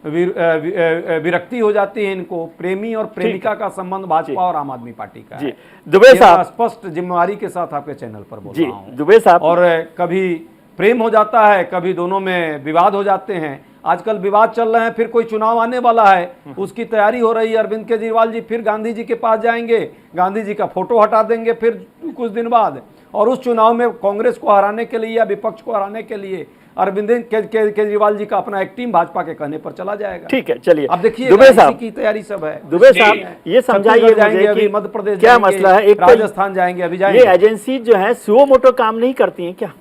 विरक्ति हो जाती है इनको। प्रेमी और प्रेमिका का संबंध भाजपा और आम आदमी पार्टी का है।
दुबे साहब,
स्पष्ट जिम्मेवारी के साथ आपके चैनल पर बोल रहा हूं।
दुबे साहब,
और कभी प्रेम हो जाता है, कभी दोनों में विवाद हो जाते हैं। आजकल विवाद चल रहे हैं, फिर कोई चुनाव आने वाला है, उसकी तैयारी हो रही है। अरविंद केजरीवाल जी फिर गांधी जी के पास जाएंगे, गांधी जी का फोटो हटा देंगे फिर कुछ दिन बाद, और उस चुनाव में कांग्रेस को हराने के लिए या विपक्ष को हराने के लिए अरविंद केजरीवाल जी का अपना एक टीम भाजपा के कहने पर चला जाएगा।
ठीक है, चलिए
अब देखिए
दुबे साहब
की तैयारी सब है।
दुबे साहब ये समझाइए
जाएंगे,
मुझे
अभी
कि
मध्य प्रदेश
क्या मसला है। एक
राजस्थान जाएंगे, अभी जाएंगे।
ये एजेंसी जो है सुओ मोटो काम नहीं करती है क्या?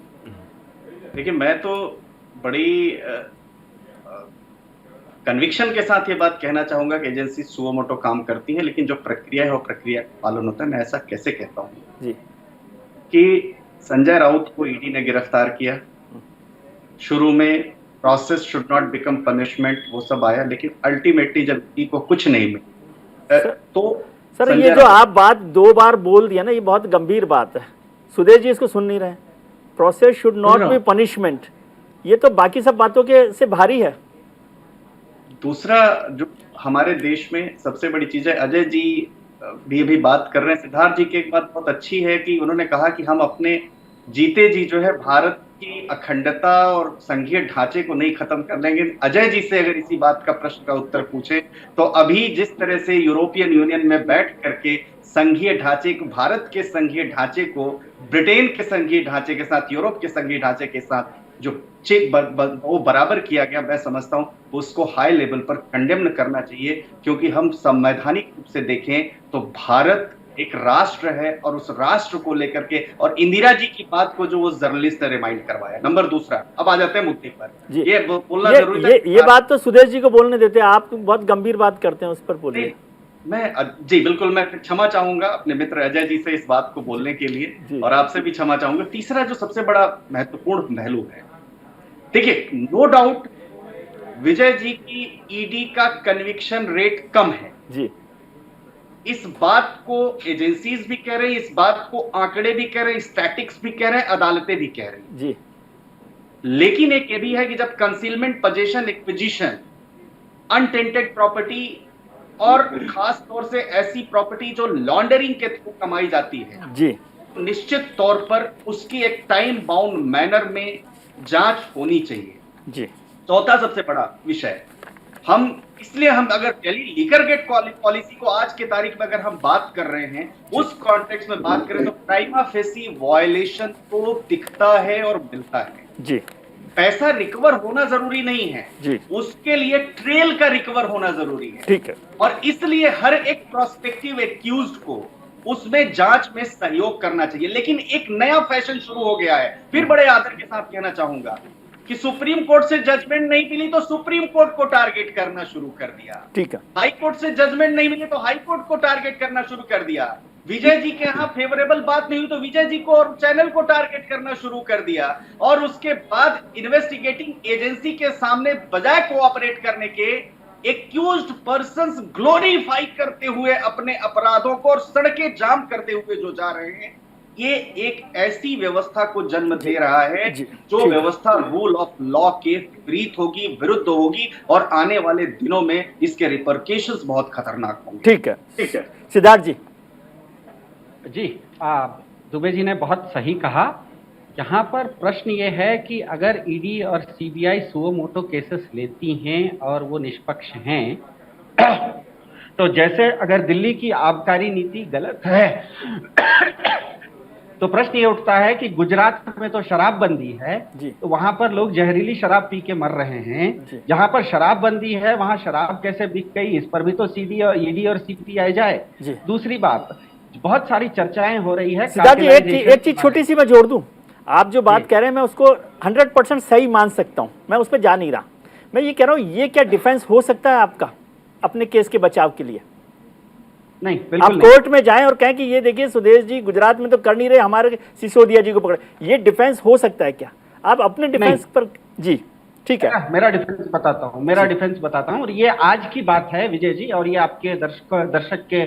देखिए, मैं तो बड़ी कन्विक्शन के साथ ये बात कहना चाहूंगा कि एजेंसी सुओ मोटो काम करती है, लेकिन जो प्रक्रिया है वो प्रक्रिया का पालन होता है। मैं ऐसा कैसे कहता हूँ
जी
कि संजय राउत को ईडी ने गिरफ्तार किया, शुरू में process should not become punishment वो सब आया, लेकिन अल्टीमेटली जब ईडी को कुछ नहीं मिला तो
सर ये जो आप बात 2 बार बोल दिया ना, ये बहुत गंभीर बात है। सुदेश जी इसको सुन नहीं रहे। Process should not be punishment, ये तो बाकी सब बातों के से भारी है।
दूसरा जो हमारे देश में सबसे बड़ी चीज है, अजय जी भी अभी बात कर रहे हैं, सिद्धार्थ जी की एक बात बहुत अच्छी है कि उन्होंने कहा कि हम अपने जीते जी जो है भारत की अखंडता और संघीय ढांचे को नहीं खत्म कर लेंगे। अजय जी से अगर इसी बात का प्रश्न का उत्तर पूछे तो अभी जिस तरह से यूरोपियन यूनियन में बैठ करके संघीय ढांचे को, भारत के संघीय ढांचे को ब्रिटेन के संघीय ढांचे के साथ, यूरोप के संघीय ढांचे के साथ जो चेक वो बराबर किया गया, मैं समझता हूं उसको हाई लेवल पर कंडेम करना चाहिए। क्योंकि हम संवैधानिक रूप से देखें तो भारत एक राष्ट्र है और उस राष्ट्र को लेकर के, और इंदिरा जी की बात को जो वो जर्नलिस्ट ने रिमाइंड करवाया। नंबर दूसरा, अब आ जाते हैं मुद्दे पर। ये बोलना जरूरी है।
ये बात तो सुदेश जी को बोलने देते हैं, आप बहुत गंभीर बात करते हैं, उस पर बोलिए।
जी बिल्कुल, मैं क्षमा चाहूंगा अपने मित्र अजय जी से इस बात को बोलने के लिए, और आपसे भी क्षमा चाहूंगा। तीसरा जो सबसे बड़ा महत्वपूर्ण पहलू है, देखिए नो डाउट विजय जी की ईडी का कन्विक्शन रेट कम है
जी।
इस बात को एजेंसीज भी कह रही है, इस बात को आंकड़े भी कह रहे हैं, स्टैटिक्स भी कह रहे हैं, अदालतें भी कह रही हैं
जी।
लेकिन एक ये भी है कि जब concealment, possession, acquisition, unattended property और खास तौर से ऐसी प्रॉपर्टी जो लॉन्डरिंग के थ्रू कमाई जाती है
जी,
तो निश्चित तौर पर उसकी एक टाइम बाउंड मैनर में जांच होनी चाहिए
जी।
चौथा सबसे बड़ा विषय, इसलिए हम अगर दिल्ली लीकर गेट पॉलिसी को आज के तारीख में अगर हम बात कर रहे हैं, उस कॉन्टेक्स्ट में बात करें तो प्राइमा फेसी वायलेशन तो दिखता है और मिलता है
जी।
पैसा रिकवर होना जरूरी नहीं है
जी,
उसके लिए ट्रेल का रिकवर होना जरूरी है।
ठीक है।
और इसलिए हर एक प्रोस्पेक्टिव एक्यूज्ड को उसमें जांच में सहयोग करना चाहिए। लेकिन एक नया फैशन शुरू हो गया है, फिर बड़े आदर के साथ कहना चाहूंगा कि सुप्रीम कोर्ट से जजमेंट नहीं मिली तो सुप्रीम कोर्ट को टारगेट करना शुरू कर दिया।
ठीक है।
हाई कोर्ट से जजमेंट नहीं मिली तो हाई कोर्ट को टारगेट करना शुरू कर दिया। विजय जी के यहाँ फेवरेबल बात नहीं हुई तो विजय जी को और चैनल को टारगेट करना शुरू कर दिया, और उसके बाद इन्वेस्टिगेटिंग एजेंसी के सामने बजाय कोऑपरेट करने के एक्यूज्ड पर्संस ग्लोरीफाई करते हुए अपने अपराधों को और सड़कें जाम करते हुए जो जा रहे हैं, ये एक ऐसी व्यवस्था को जन्म दे रहा है जो व्यवस्था रूल ऑफ लॉ के विपरीत होगी, विरुद्ध होगी, और आने वाले दिनों में इसके रिपरकेशंस बहुत खतरनाक होंगे।
ठीक है सिद्धार्थ जी।
जी दुबे जी ने बहुत सही कहा। यहाँ पर प्रश्न ये है कि अगर ईडी और सीबीआई सुओ मोटो केसेस लेती हैं और वो निष्पक्ष हैं, तो जैसे अगर दिल्ली की आबकारी नीति गलत है तो प्रश्न ये उठता है कि गुजरात में तो शराबबंदी है, तो वहां पर लोग जहरीली शराब पी के मर रहे हैं। जहां पर शराबबंदी है वहां शराब कैसे बिक गई, इस पर भी तो ईडी और सीबीआई जाए। दूसरी बात, बहुत सारी चर्चाएं हो रही है।
सिद्धार्थ जी एक चीज छोटी सी मैं जोड़ दूं, आप जो बात कह रहे हैं मैं उसको 100% सही मान सकता हूं, मैं उस पर जा नहीं रहा। मैं ये कह रहा हूं ये क्या डिफेंस हो सकता है आपका अपने केस के बचाव के लिए?
नहीं,
आप कोर्ट में जाएं और कहें कि ये देखिए सुदेश जी गुजरात में तो कर नहीं रहे, हमारे सिसोदिया जी को पकड़े, ये डिफेंस हो सकता है क्या? आप अपने डिफेंस पर जी ठीक है।
मेरा डिफेंस बताता हूं और ये आज की बात है विजय जी, और ये आपके दर्शक के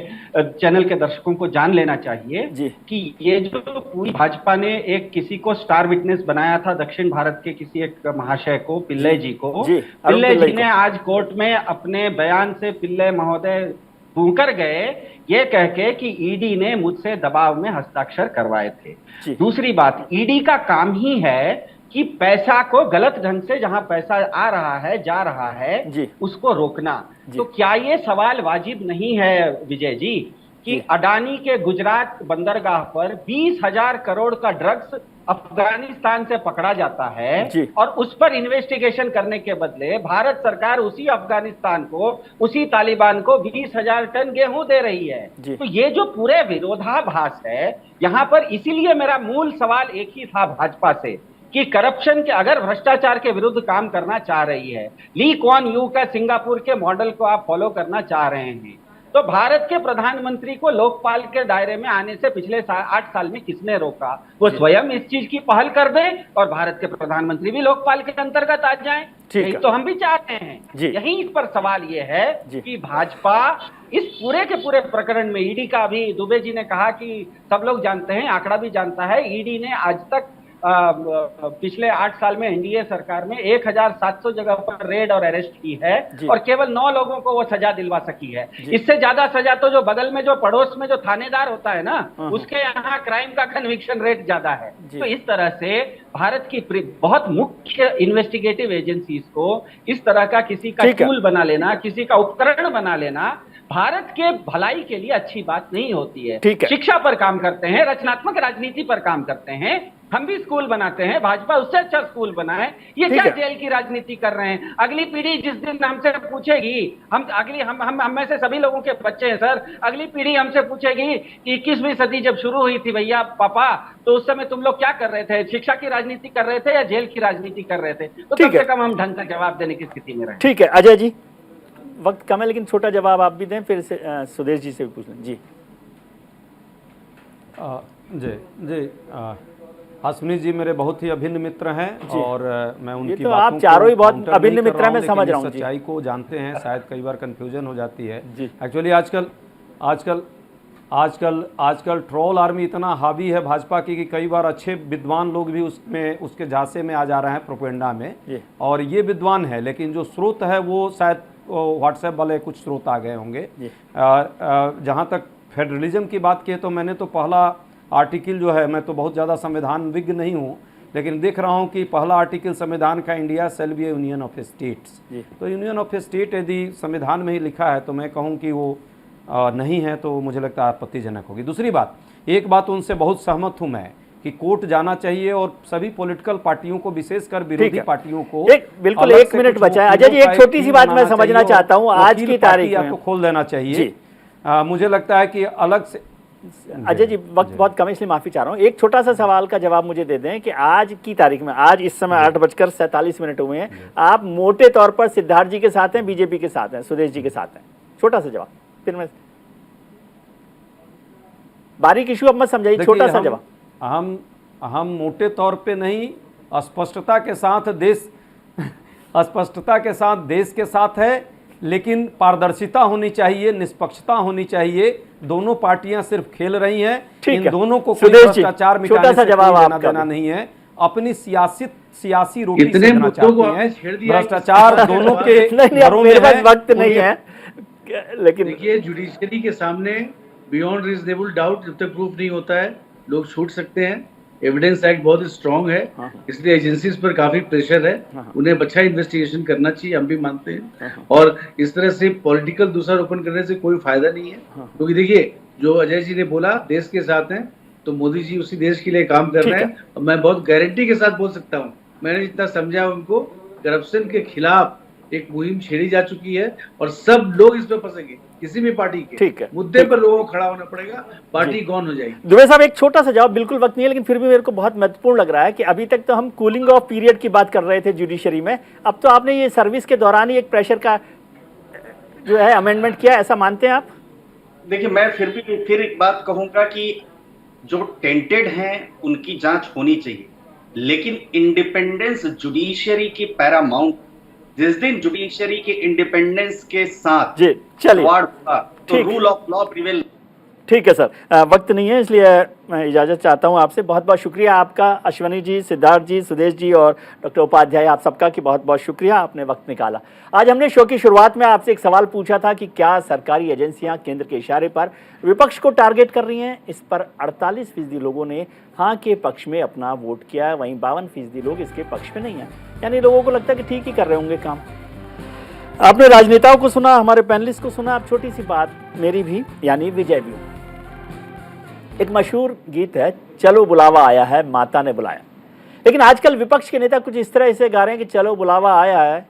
चैनल के दर्शकों को जान लेना चाहिए कि ये जो पूरी भाजपा ने एक किसी को स्टार विटनेस बनाया था दक्षिण भारत के किसी एक महाशय को, पिल्ले जी को, पिल्ले जी ने आज कोर्ट में अपने बयान से पिल्ले महोदय भूंकर गए ये कह के कि ईडी ने मुझसे दबाव में हस्ताक्षर करवाए थे। दूसरी बात, ईडी का काम ही है कि पैसा को गलत ढंग से जहां पैसा आ रहा है जा रहा है उसको रोकना। तो क्या ये सवाल वाजिब नहीं है विजय जी कि अडानी के गुजरात बंदरगाह पर 20,000 करोड़ का ड्रग्स अफगानिस्तान से पकड़ा जाता है और उस पर इन्वेस्टिगेशन करने के बदले भारत सरकार उसी अफगानिस्तान को, उसी तालिबान को 20,000 टन गेहूं दे रही है। तो ये जो पूरे विरोधाभास है यहाँ पर, इसीलिए मेरा मूल सवाल एक ही था भाजपा से कि करप्शन के, अगर भ्रष्टाचार के विरुद्ध काम करना चाह रही है, ली क्वान यू का सिंगापुर के मॉडल को आप फॉलो करना चाह रहे हैं, तो भारत के प्रधानमंत्री को लोकपाल के दायरे में आने से पिछले 8 साल में किसने रोका? वो स्वयं इस चीज की पहल कर दे और भारत के प्रधानमंत्री भी लोकपाल के अंतर्गत आ जाएं। यही तो हम भी चाहते हैं। यही इस पर सवाल ये है कि भाजपा इस पूरे के पूरे प्रकरण में, ईडी का भी दुबे जी ने कहा कि सब लोग जानते हैं, आंकड़ा भी जानता है, ईडी ने आज तक पिछले 8 साल में एनडीए सरकार में 1,700 जगह पर रेड और अरेस्ट की है और केवल 9 लोगों को वो सजा दिलवा सकी है। इससे ज्यादा सजा तो जो बगल में, जो पड़ोस में जो थानेदार होता है ना, उसके यहाँ क्राइम का कन्विक्शन रेट ज्यादा है। तो इस तरह से भारत की बहुत मुख्य इन्वेस्टिगेटिव एजेंसीज को इस तरह का किसी का टूल बना लेना, किसी का उपकरण बना लेना भारत के भलाई के लिए अच्छी बात नहीं होती है। शिक्षा पर काम करते हैं, रचनात्मक राजनीति पर काम करते हैं, हम भी स्कूल बनाते हैं, भाजपा उससे अच्छा स्कूल बनाए। ये क्या जेल की राजनीति कर रहे हैं? अगली पीढ़ी जिस दिन हमसे पूछेगी, हम में से सभी लोगों के बच्चे हैं सर, अगली पीढ़ी हमसे पूछेगी कि 21वीं सदी जब शुरू हुई थी भैया पापा, तो उस समय तुम लोग क्या कर रहे थे? शिक्षा की राजनीति कर रहे थे या जेल की राजनीति कर रहे थे? तो कम से कम हम ढंग का जवाब देने की स्थिति में रहे।
ठीक है अजय जी, वक्त कम है लेकिन छोटा जवाब आप भी दें, फिर से सुदेश जी से भी पूछ लें।
जी अश्विनी जी मेरे बहुत ही अभिन्न मित्र हैं और मैं उनकी
तो आप चारों ही बहुत अभिन्न मित्र हैं, मैं समझ रहा हूं।
सच्चाई को जानते हैं, शायद कई बार कंफ्यूजन हो जाती है। एक्चुअली आजकल ट्रोल आर्मी इतना हावी है भाजपा की कि कई बार अच्छे विद्वान लोग भी उसके झांसे में आ जा रहे हैं प्रोपेगेंडा में, और ये विद्वान है लेकिन जो स्रोत है वो शायद व्हाट्सएप वाले कुछ स्रोत आ गए होंगे। जहाँ तक फेडरलिज्म की बात की है तो मैंने तो पहला आर्टिकल जो है, मैं तो बहुत ज़्यादा संविधान विज्ञ नहीं हूँ लेकिन देख रहा हूँ कि पहला आर्टिकल संविधान का India shall be A union of states, तो यूनियन ऑफ स्टेट यदि संविधान में ही लिखा है तो मैं कहूँ कि वो नहीं है तो मुझे लगता है आपत्तिजनक होगी। दूसरी बात, एक बात उनसे बहुत सहमत हूँ मैं कि कोर्ट जाना चाहिए और सभी पॉलिटिकल पार्टियों को, विशेषकर विरोधी पार्टियों को
बिल्कुल 1 मिनट बचा है अजय जी, एक छोटी सी बात मैं समझना चाहता हूँ। आज की तारीख में
आपको खोल देना चाहिए। मुझे लगता है कि अलग से,
अजय जी वक्त बहुत कम है इसलिए माफी चाह रहा हूँ, एक छोटा सा सवाल का जवाब मुझे दे दें कि आज की तारीख में, आज इस समय 8:47 हुए हैं, आप मोटे तौर पर सिद्धार्थ जी के साथ हैं, बीजेपी के साथ हैं, सुदेश जी के साथ हैं? छोटा सा जवाब फिर मैं बारीक इशू अब मत समझाइए, छोटा सा जवाब।
हम मोटे तौर पे नहीं, स्पष्टता के साथ देश के साथ है, लेकिन पारदर्शिता होनी चाहिए, निष्पक्षता होनी चाहिए। दोनों पार्टियां सिर्फ खेल रही हैं, इन दोनों को कोई भ्रष्टाचार मिटाने से कोई लेना देना नहीं है। अपनी सियासी रोटी सेकना चाहती हैं, भ्रष्टाचार दोनों के घरों में है।
वक्त नहीं है, लेकिन
देखिए जुडिशरी के सामने बियॉन्ड रीजनेबल डाउट जब तक प्रूफ नहीं होता है लोग छूट सकते हैं। एविडेंस एक्ट बहुत स्ट्रांग है, इसलिए एजेंसीज पर काफी प्रेशर है, उन्हें अच्छा इन्वेस्टिगेशन करना चाहिए, हम भी मानते हैं। और इस तरह से पॉलिटिकल दोषारोपण करने से कोई फायदा नहीं है, क्योंकि देखिए जो अजय जी ने बोला देश के साथ हैं, तो मोदी जी उसी देश के लिए काम कर रहे हैं। और मैं बहुत गारंटी के साथ बोल सकता हूँ, मैंने जितना समझा उनको, करप्शन के खिलाफ एक मुहिम छेड़ी जा चुकी है और सब लोग इस पर फंसेंगे, किसी भी पार्टी के मुद्दे पर लोगों को खड़ा होना पड़ेगा, पार्टी गौन हो जाएगी।
दुबे साहब एक छोटा सा जवाब, बिल्कुल वक्त नहीं है, लेकिन फिर भी मेरे को बहुत महत्वपूर्ण लग रहा है कि अभी तक तो हम कूलिंग ऑफ पीरियड की बात कर रहे थे जुडिशरी में, अब तो आपने ये सर्विस के दौरान ही एक प्रेशर का जो है अमेंडमेंट किया, ऐसा मानते हैं आप?
देखिए मैं फिर एक बात कहूंगा कि जो टेंटेड हैं उनकी जांच होनी चाहिए, लेकिन इंडिपेंडेंस जुडिशरी की पैरामाउंट, जिस दिन जुडिशरी के इंडिपेंडेंस के साथ
जी चलिए
तो रूल ऑफ लॉ प्रिवेल।
ठीक है सर, वक्त नहीं है इसलिए मैं इजाज़त चाहता हूं आपसे। बहुत बहुत शुक्रिया आपका, अश्वनी जी, सिद्धार्थ जी, सुदेश जी और डॉक्टर उपाध्याय, आप सबका की बहुत बहुत शुक्रिया, आपने वक्त निकाला। आज हमने शो की शुरुआत में आपसे एक सवाल पूछा था कि क्या सरकारी एजेंसियां केंद्र के इशारे पर विपक्ष को टारगेट कर रही हैं। इस पर 48% लोगों ने हाँ के पक्ष में अपना वोट किया, वहीं 52% लोग इसके पक्ष में नहीं हैं, यानी लोगों को लगता है कि ठीक ही कर रहे होंगे काम। आपने राजनेताओं को सुना, हमारे पैनलिस्ट को सुना, अब छोटी सी बात मेरी भी, यानी विजय भी। एक मशहूर गीत है, चलो बुलावा आया है माता ने बुलाया, लेकिन आजकल विपक्ष के नेता कुछ इस तरह से गा रहे हैं कि चलो बुलावा आया है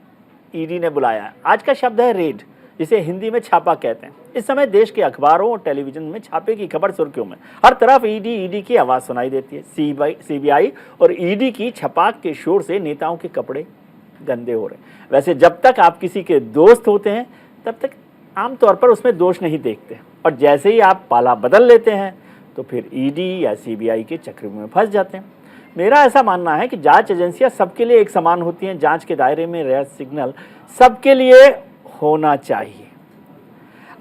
ईडी ने बुलाया है। आज का शब्द है रेड, जिसे हिंदी में छापा कहते हैं। इस समय देश के अखबारों और टेलीविजन में छापे की खबर सुर्खियों में, हर तरफ ईडी की आवाज़ सुनाई देती है। सीबीआई और ईडी की छपाक के शोर से नेताओं के कपड़े गंदे हो रहे हैं। वैसे जब तक आप किसी के दोस्त होते हैं तब तक आमतौर पर उसमें दोष नहीं देखते, और जैसे ही आप पाला बदल लेते हैं तो फिर ईडी या सीबीआई के चक्रव्यूह में फंस जाते हैं। मेरा ऐसा मानना है कि जांच एजेंसियां सबके लिए एक समान होती हैं, जांच के दायरे में रेड सिग्नल सबके लिए होना चाहिए।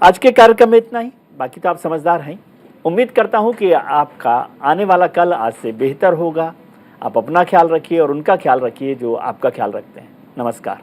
आज के कार्यक्रम में इतना ही, बाकी तो आप समझदार हैं। उम्मीद करता हूं कि आपका आने वाला कल आज से बेहतर होगा। आप अपना ख्याल रखिए और उनका ख्याल रखिए जो आपका ख्याल रखते हैं। नमस्कार।